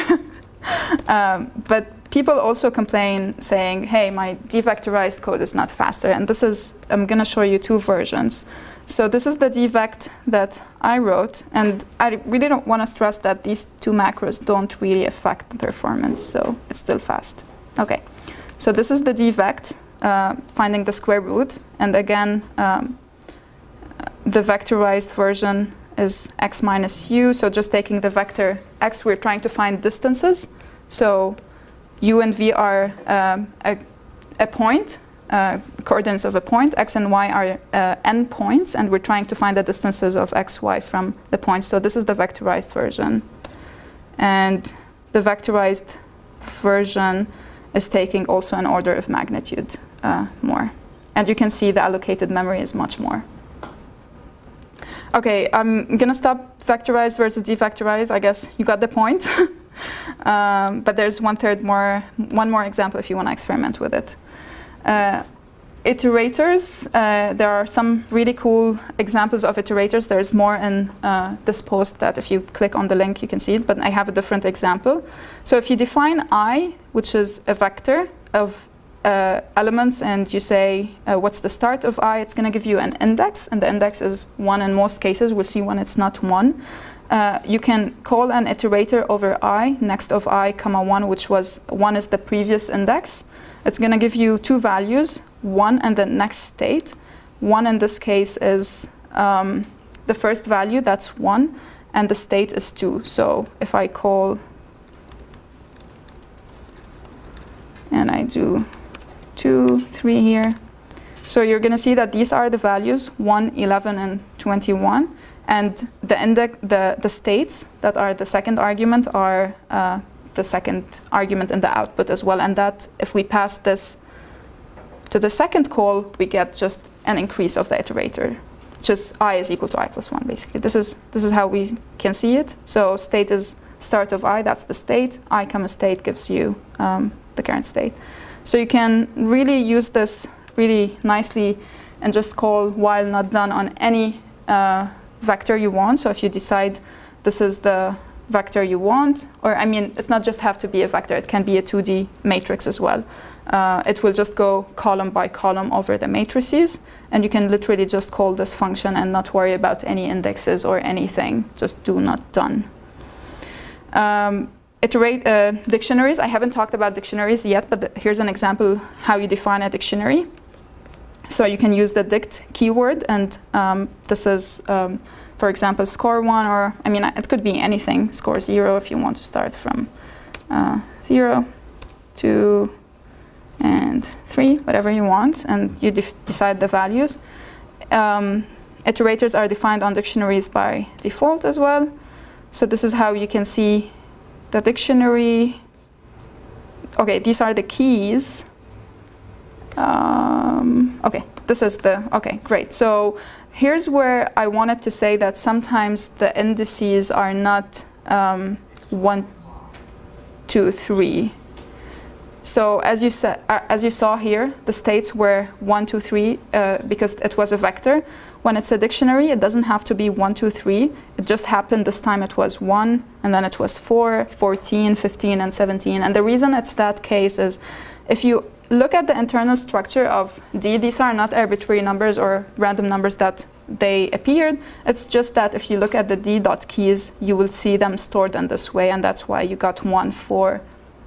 But people also complain saying, hey, my devectorized code is not faster. And this is, I'm going to show you 2 versions. So this is the devect that I wrote. And I really don't want to stress that these 2 macros don't really affect the performance. So it's still fast. OK, so this is the devect, finding the square root. And again, the vectorized version is x minus u. So just taking the vector x, we're trying to find distances. So u and v are a point, coordinates of a point. X and y are n points, and we're trying to find the distances of x, y from the points. So this is the vectorized version. And the vectorized version is taking also an order of magnitude more. And you can see the allocated memory is much more. OK, I'm going to stop vectorized versus devectorized. I guess you got the point. But there's one more example if you want to experiment with it. Iterators, there are some really cool examples of iterators. There's more in this post that if you click on the link, you can see it, but I have a different example. So if you define I, which is a vector of elements, and you say, what's the start of I, it's going to give you an index, and the index is 1 in most cases. We'll see when it's not 1. You can call an iterator over I, next of I, comma 1, which was 1 is the previous index. It's going to give you 2 values, 1 and the next state. 1 in this case is the first value, that's 1, and the state is 2. So if I call, and I do 2, 3 here. So you're going to see that these are the values, 1, 11, and 21. And the states that are the second argument are the second argument in the output as well. And that if we pass this to the second call, we get just an increase of the iterator, which is I is equal to I plus 1, basically. This is how we can see it. So state is start of I, that's the state. I comma state gives you the current state. So you can really use this really nicely and just call while not done on any vector you want. So if you decide this is the vector you want, or I mean, it's not just have to be a vector, it can be a 2D matrix as well. It will just go column by column over the matrices, and you can literally just call this function and not worry about any indexes or anything, just do not done. Dictionaries, I haven't talked about dictionaries yet, but here's an example how you define a dictionary. So you can use the dict keyword, and this is, for example, score 1, or I mean, it could be anything, score 0 if you want to start from 0, 2, and 3, whatever you want, and you decide the values. Iterators are defined on dictionaries by default as well. So this is how you can see the dictionary. Okay, these are the keys. Okay, this is the, okay, great. So here's where I wanted to say that sometimes the indices are not 1, 2, 3. So as you saw here, the states were 1, 2, 3 because it was a vector. When it's a dictionary, it doesn't have to be 1, 2, 3. It just happened this time it was 1, and then it was 4, 14, 15, and 17. And the reason it's that case is if you look at the internal structure of D, these are not arbitrary numbers or random numbers that they appeared. It's just that if you look at the D dot keys, you will see them stored in this way, and that's why you got 1, 4,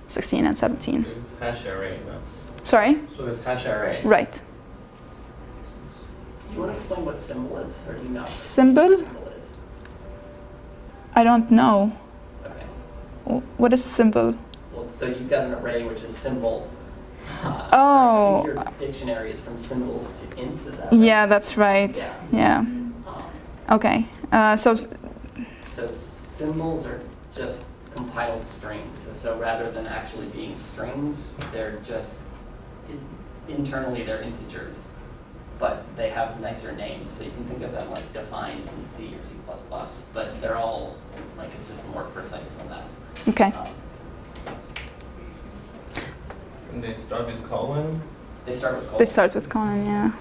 16, and 17.
It's hash array, no?
Sorry?
So it's hash array.
Right.
Do you want to explain what symbol is, or do you know?
Symbol?
What symbol is?
I don't know.
Okay.
What is symbol?
Well, so you've got an array which is symbol.
Oh.
So I think your dictionary is from symbols to ints, is that right?
Yeah, that's right. Yeah. Okay. So
symbols are just compiled strings. So rather than actually being strings, they're just internally they're integers, but they have nicer names. So you can think of them like defined in C or C++, but they're all like it's just more precise than that.
okay.
And they start with colon?
They start with colon.
They start with colon, yeah.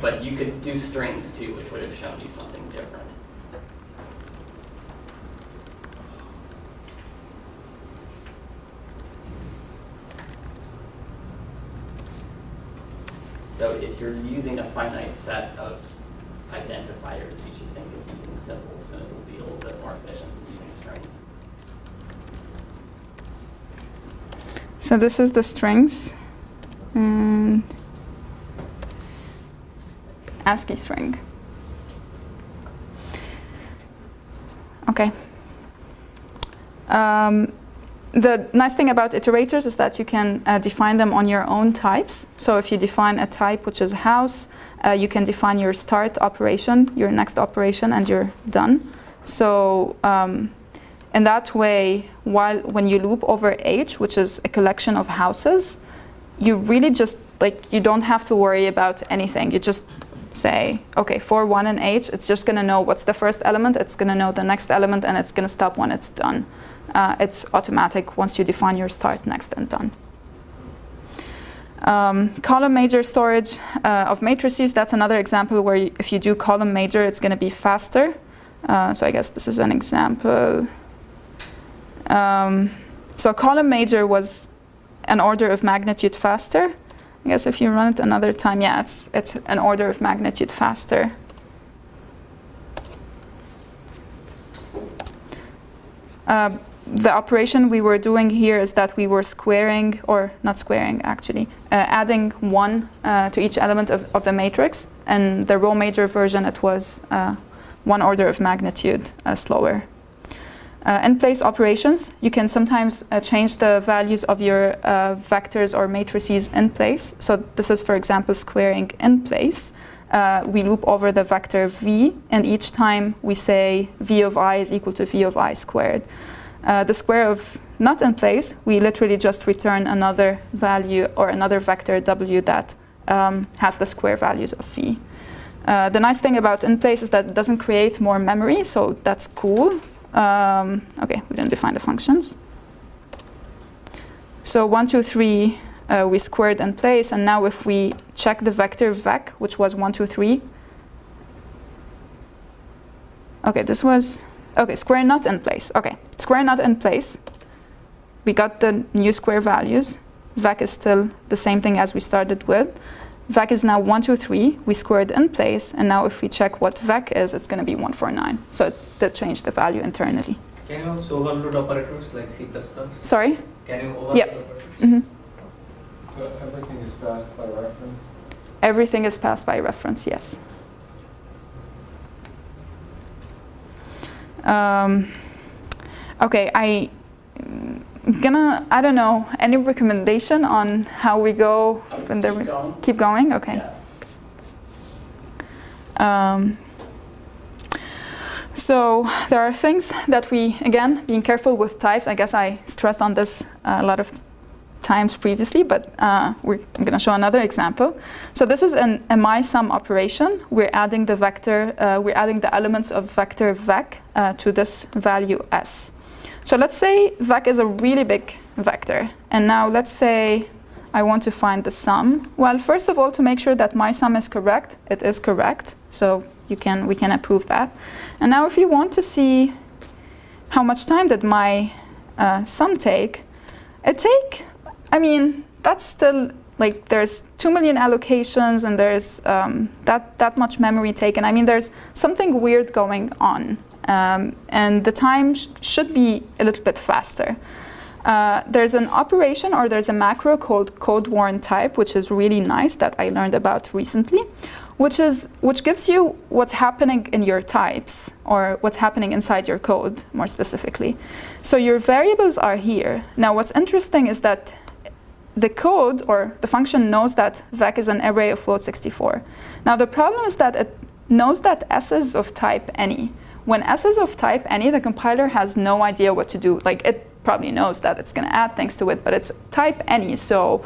But you could do strings too, which would have shown you something different. So if you're using a finite set of identifiers, you should think of using symbols, and it will be a little bit more efficient than using strings.
So this is the strings and ASCII string. Okay. The nice thing about iterators is that you can define them on your own types. So if you define a type which is house, you can define your start operation, your next operation, and you're done. So in that way, when you loop over H, which is a collection of houses, you really just, like, you don't have to worry about anything. You just say, okay, for 1 in H, it's just going to know what's the first element, it's going to know the next element, and it's going to stop when it's done. It's automatic once you define your start, next, and done. Column major storage of matrices, that's another example where if you do column major, it's going to be faster. So I guess this is an example. So column major was an order of magnitude faster. I guess if you run it another time, yeah, it's an order of magnitude faster. The operation we were doing here is that we were squaring, or not squaring actually, adding 1 to each element of the matrix. And the row major version, it was 1 order of magnitude slower. In place operations, you can sometimes change the values of your vectors or matrices in place. So this is, for example, squaring in place. we loop over the vector v, and each time we say v of I is equal to v of I squared. The square of not in place, we literally just return another value or another vector w that has the square values of v. The nice thing about in place is that it doesn't create more memory, so that's cool. Okay, we didn't define the functions. So 1, 2, 3, we squared in place, and now if we check the vector vec, which was 1, 2, 3. Okay, this was, okay, square not in place. Okay, square not in place. We got the new square values. Vec is still the same thing as we started with. Vec is now 1, 2, 3. We squared in place, and now if we check what vec is, it's going to be 149. So it did change the value internally.
Can you also overload operators like C++?
Sorry?
Can you overload
Yep.
operators?
Mm-hmm.
So everything is passed by reference?
Everything is passed by reference, yes. Okay, I don't know, any recommendation on how we go?
Keep going.
Keep going? Okay.
Yeah.
So there are things that we, again, being careful with types. I guess I stressed on this a lot of times previously, but I'm going to show another example. So this is a MySum operation. We're adding the vector, we're adding the elements of vector vec to this value s. So let's say vec is a really big vector, and now let's say I want to find the sum. Well, first of all, to make sure that my sum is correct, it is correct. So we can approve that. And now if you want to see how much time did my sum take, I mean, that's still, like, there's 2 million allocations, and there's that much memory taken. I mean, there's something weird going on. And the time should be a little bit faster. There's an operation, or there's a macro called code warn type, which is really nice, that I learned about recently, which gives you what's happening in your types, or what's happening inside your code, more specifically. So your variables are here. Now, what's interesting is that the code, or the function, knows that vec is an array of float 64. Now, the problem is that it knows that s is of type any. When s is of type any, the compiler has no idea what to do. Like, it probably knows that it's going to add things to it, but it's type any. So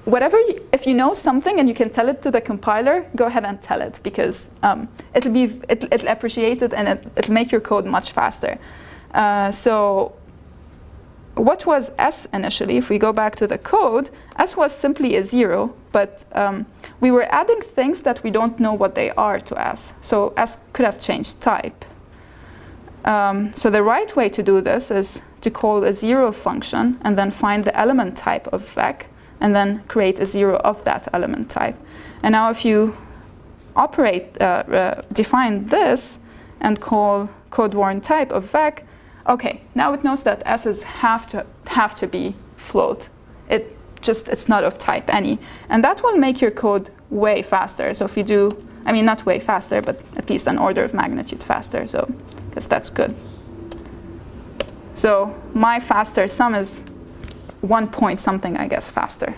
whatever, if you know something and you can tell it to the compiler, go ahead and tell it, because it'll appreciate it, and it'll make your code much faster. So what was s initially? If we go back to the code, s was simply a 0, but we were adding things that we don't know what they are to s. So s could have changed type. So the right way to do this is to call a 0 function, and then find the element type of vec, and then create a 0 of that element type. And now if you define this and call code warn type of vec, okay, now it knows that s's have to be float. It's not of type any. And that will make your code way faster. So if you do, I mean, not way faster, but at least an order of magnitude faster. So, because that's good. So my faster sum is 1 point something, I guess, faster.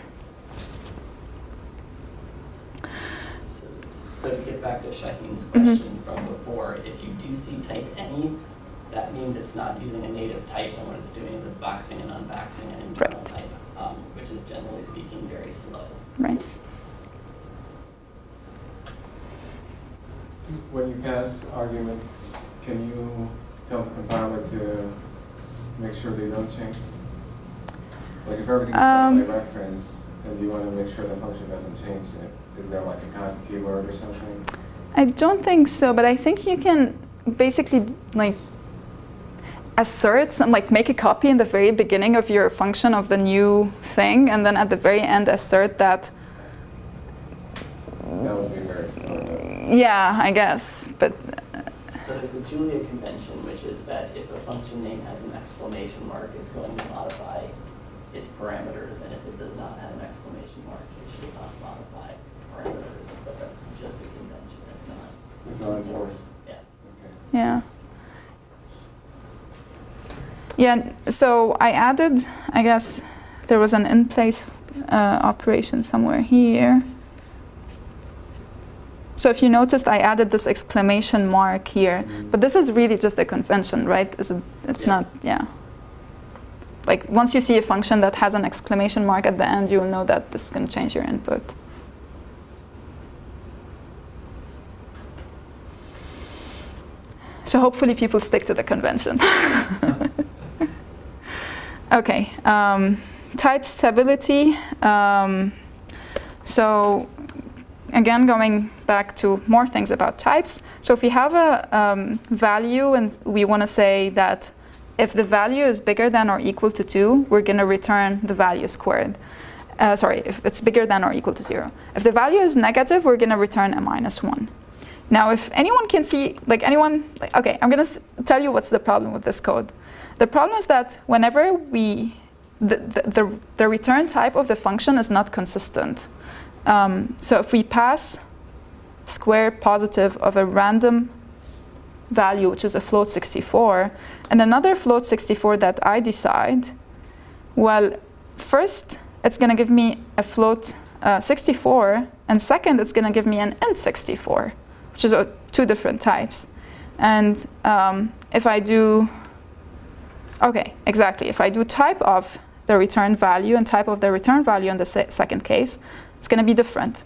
So to get back to Shaheen's question from before, if you do see type any, that means it's not using a native type, and what it's doing is it's boxing and unboxing an internal type, which is generally speaking very slow.
Right.
When you pass arguments, can you tell the compiler to make sure they don't change? Like if everything's passed by reference, and you want to make sure the function doesn't change it, is there like a const keyword or something?
I don't think so, but I think you can basically like assert some, like make a copy in the very beginning of your function of the new thing, and then at the very end assert that.
That would be very slow.
Yeah, I guess, but.
So there's the Julia convention, which is that if a function name has an exclamation mark, it's going to modify its parameters, and if it does not have an exclamation mark, it should not modify its parameters. But that's just a convention. It's not
enforced.
Yeah.
Okay.
Yeah. Yeah, so I added, I guess, there was an in-place operation somewhere here. So So if you noticed, I added this exclamation mark here, but this is really just a convention, right? It's not, yeah. Like once you see a function that has an exclamation mark at the end, you'll know that this is going to change your input. So hopefully people stick to the convention. Okay, type stability. So again, going back to more things about types. So if we have a value and we want to say that if the value is bigger than or equal to 2, we're going to return the value squared. If it's bigger than or equal to 0. If the value is negative, we're going to return a -1. Now, if anyone can see, okay, I'm going to tell you what's the problem with this code. The problem is that whenever the return type of the function is not consistent. So if we pass square positive of a random value, which is a float 64, and another float 64 that I decide, well, first it's going to give me a float 64, and second it's going to give me an int 64, which is two different types. And if I do, okay, exactly, if I do type of the return value and type of the return value in the second case, it's going to be different.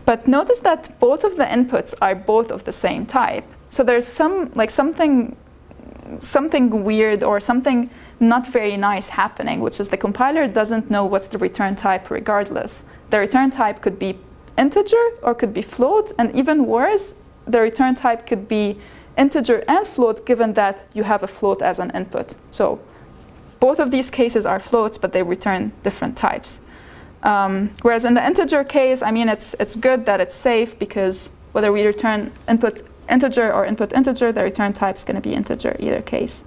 But notice that both of the inputs are both of the same type. So there's something weird or something not very nice happening, which is the compiler doesn't know what's the return type regardless. The return type could be integer or could be float, and even worse, the return type could be integer and float, given that you have a float as an input. So both of these cases are floats, but they return different types. Whereas in the integer case, I mean, it's good that it's safe, because whether we return input integer or input integer, the return type is going to be integer either case.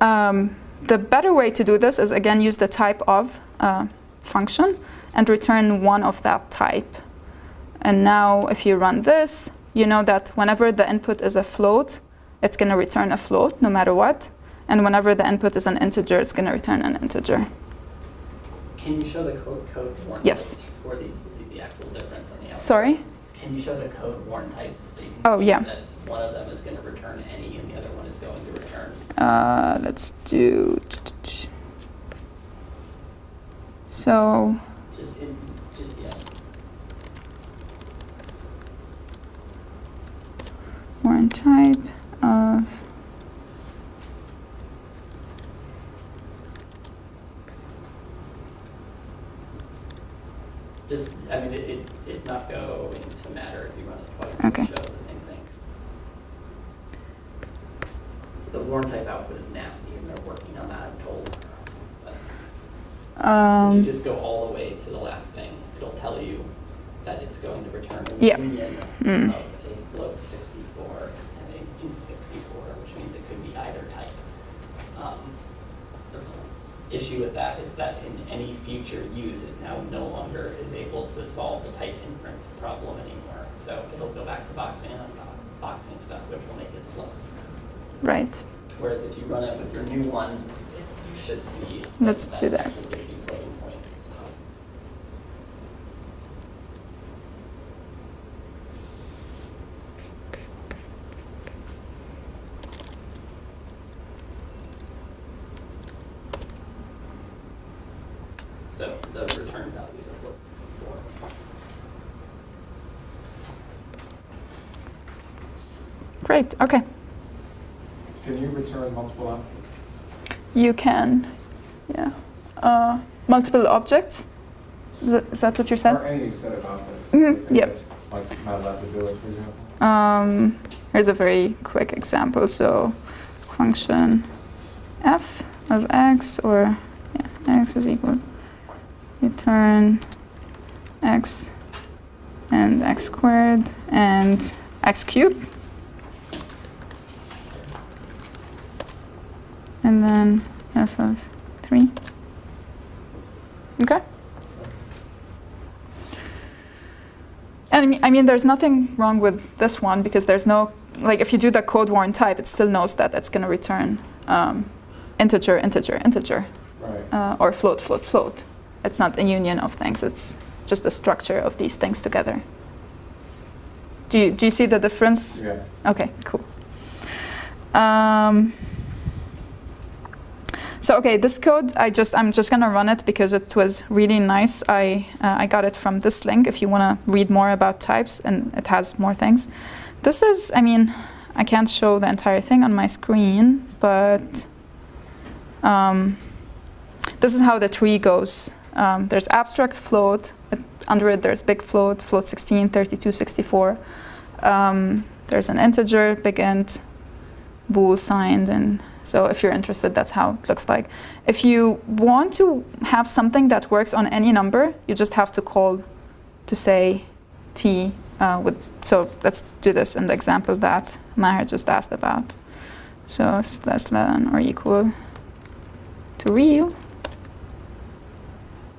The better way to do this is, again, use the type of function and return one of that type. And now if you run this, you know that whenever the input is a float, it's going to return a float no matter what. And whenever the input is an integer, it's going to return an integer.
Can you show the code warn
Yes.
types for these to see the actual difference on the output?
Sorry?
Can you show the code warn types so you can
Oh,
see
yeah.
that one of them is going to return any and the other one is going to return?
Let's do. So.
Yeah.
Warn type of.
I mean, it's not going to matter if you run it twice.
Okay.
It'll show the same thing. So the warn type output is nasty, and they're working on that, I'm told. But if you just go all the way to the last thing, it'll tell you that it's going to return a union of a float 64 and a int 64, which means it could be either type. The issue with that is that in any future use, it now no longer is able to solve the type inference problem anymore. So it'll go back to boxing and unboxing stuff, which will make it slow.
Right.
Whereas if you run it with your new one, you should see
Let's do that.
actually gives you floating points and stuff. So the return values are float 64.
Great. Okay.
Can you return multiple objects?
You can. Yeah. Multiple objects. Is that what you said?
Or any set of objects?
Yep.
Like MATLAB to do it, for example?
Here's a very quick example. So function f of x, or x is equal, return x and x squared and x cubed. And then f of 3. Okay. And I mean, there's nothing wrong with this one, because there's no, like, if you do the code warn type, it still knows that it's going to return integer, integer, integer,
Right.
or float, float, float. It's not a union of things. It's just the structure of these things together. Do you see the difference?
Yes.
Okay, cool. So okay, this code I'm just gonna run it because it was really nice. I got it from this link if you wanna read more about types, and it has more things. This is, I mean, I can't show the entire thing on my screen, but this is how the tree goes. There's abstract float, under it there's big float, float 16, 32, 64. There's an integer, big int, bool signed, and so if you're interested, that's how it looks like. If you want to have something that works on any number, you just have to call to say t with, so let's do this in the example that Maher just asked about. So it's less than or equal to real.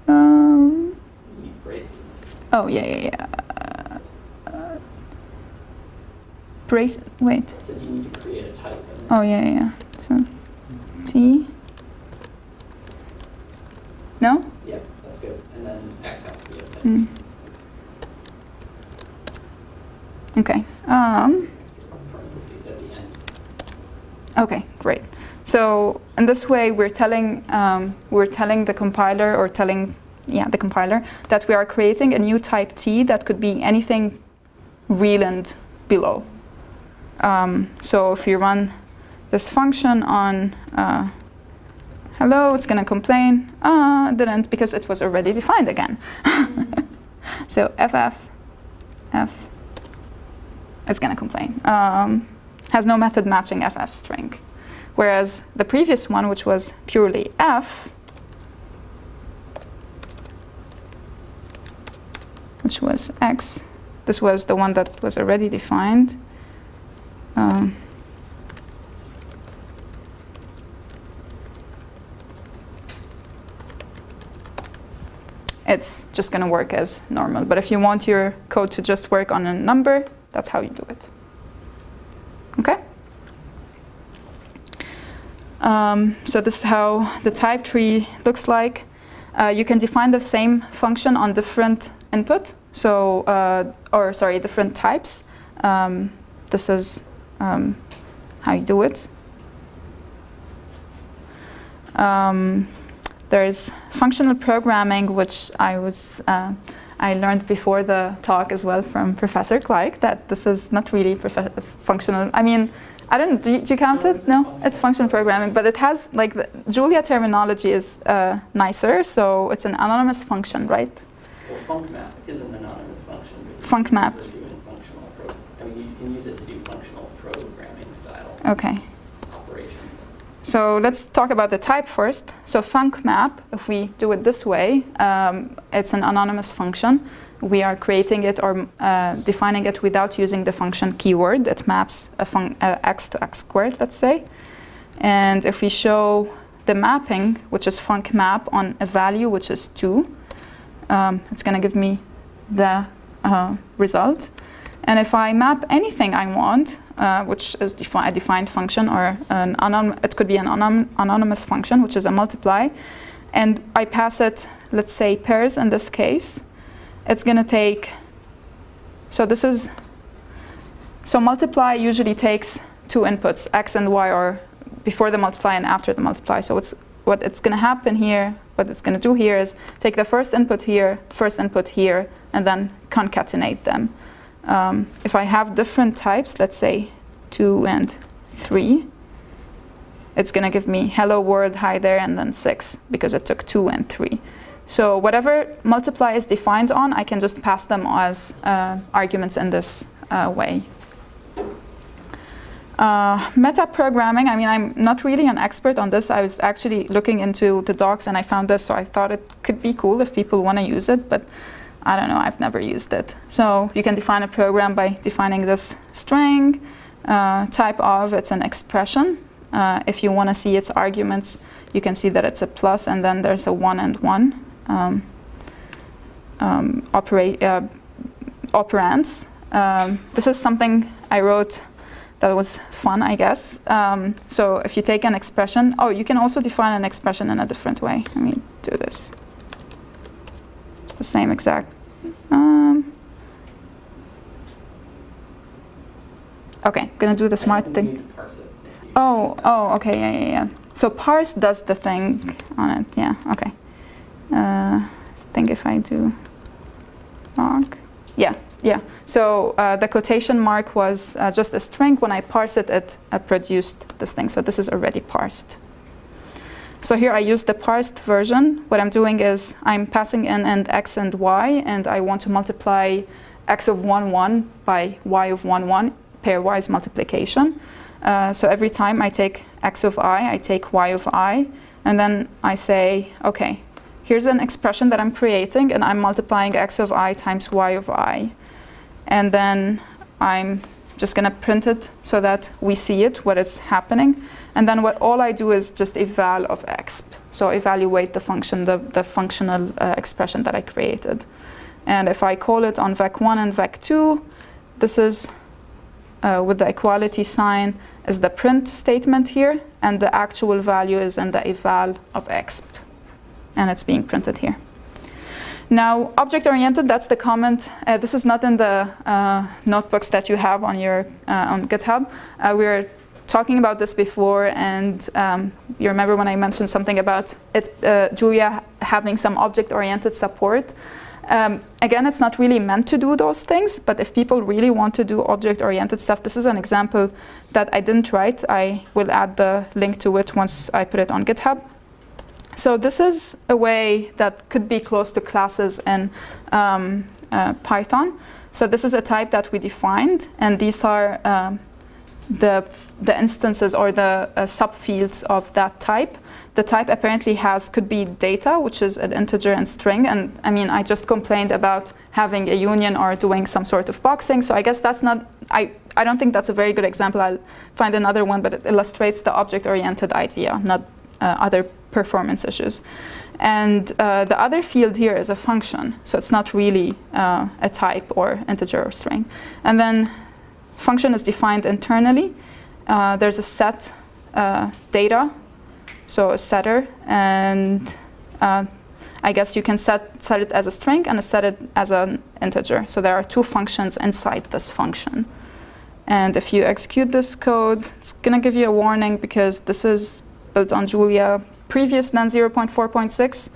Need braces.
Oh, yeah. Brace, wait.
So you need to create a type.
Oh, yeah. So, T. No?
Yep, that's good. And then X has to be a type.
Mm. Okay.
Parentheses at the end.
Okay, great. So in this way, we're telling the compiler, or telling the compiler, that we are creating a new type T that could be anything real and below. So if you run this function on hello, it's going to complain. It didn't, because it was already defined again. So f, it's going to complain. Has no method matching ff string. Whereas the previous one, which was purely f, which was x, this was the one that was already defined. It's just going to work as normal. But if you want your code to just work on a number, that's how you do it. Okay? So this is how the type tree looks like. You can define the same function on different input, so different types. This is how you do it. There's functional programming, which I learned before the talk as well from Professor Clark, that this is not really functional. I mean, I don't know, do you count it? No, it's functional programming, but it has, like, the Julia terminology is nicer, so it's an anonymous function, right?
Well, funcmap is an anonymous function.
Funcmap.
You can use it to do functional programming style
Okay.
operations.
So let's talk about the type first. So funcmap, if we do it this way, it's an anonymous function. We are creating it or defining it without using the function keyword that maps x to x squared, let's say. And if we show the mapping, which is funcmap, on a value which is 2, it's going to give me the result. And if I map anything I want, which is a defined function, or it could be an anonymous function, which is a multiply, and I pass it, let's say, pairs in this case, it's going to take, so multiply usually takes 2 inputs, x and y, or before the multiply and after the multiply. So what it's going to happen here, what it's going to do here is take the first input here, and then concatenate them. If I have different types, let's say 2 and 3, it's going to give me hello world, hi there, and then 6, because it took 2 and 3. So whatever multiply is defined on, I can just pass them as arguments in this way. Meta programming, I mean, I'm not really an expert on this. I was actually looking into the docs and I found this, so I thought it could be cool if people want to use it, but I don't know, I've never used it. So you can define a program by defining this string, type of, it's an expression. If you want to see its arguments, you can see that it's a plus, and then there's a 1 and 1 operands. This is something I wrote that was fun, I guess. So if you take an expression, you can also define an expression in a different way. Let me do this. It's the same exact. Okay, I'm gonna do the smart
You
thing.
need to parse it if you-
Okay, yeah. So parse does the thing on it, yeah, okay. I think if I do log, yeah. So the quotation mark was just a string. When I parse it, it produced this thing. So this is already parsed. So here I use the parsed version. What I'm doing is I'm passing in and x and y, and I want to multiply x of 1, 1 by y of 1, 1, pairwise multiplication. So every time I take x of I take y of I, and then I say, okay, here's an expression that I'm creating, and I'm multiplying x of I times y of I. And then I'm just going to print it so that we see it, what is happening. And then all I do is just eval of exp. So evaluate the function, the functional expression that I created. And if I call it on vec1 and vec2, this is, with the equality sign, is the print statement here, and the actual value is in the eval of exp. And it's being printed here. Now, object-oriented, that's the comment. This is not in the notebooks that you have on your on GitHub. We were talking about this before, and you remember when I mentioned something about it, Julia having some object-oriented support. Again, it's not really meant to do those things, but if people really want to do object-oriented stuff, this is an example that I didn't write. I will add the link to it once I put it on GitHub. So this is a way that could be close to classes in Python. So this is a type that we defined, and these are the instances or the subfields of that type. The type apparently could be data, which is an integer and string. And I mean, I just complained about having a union or doing some sort of boxing. So I guess that's not, I don't think that's a very good example. I'll find another one, but it illustrates the object-oriented idea, not other performance issues. And the other field here is a function. So it's not really a type or integer or string. And then function is defined internally. There's a set data, so a setter, and I guess you can set it as a string and set it as an integer. So there are two functions inside this function. And if you execute this code, it's gonna give you a warning because this is built on Julia previous than 0.4.6.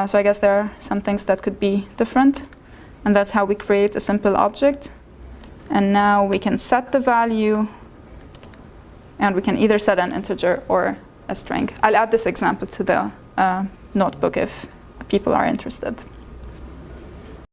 So I guess there are some things that could be different. And that's how we create a simple object. And now we can set the value, and we can either set an integer or a string. I'll add this example to the notebook if people are interested.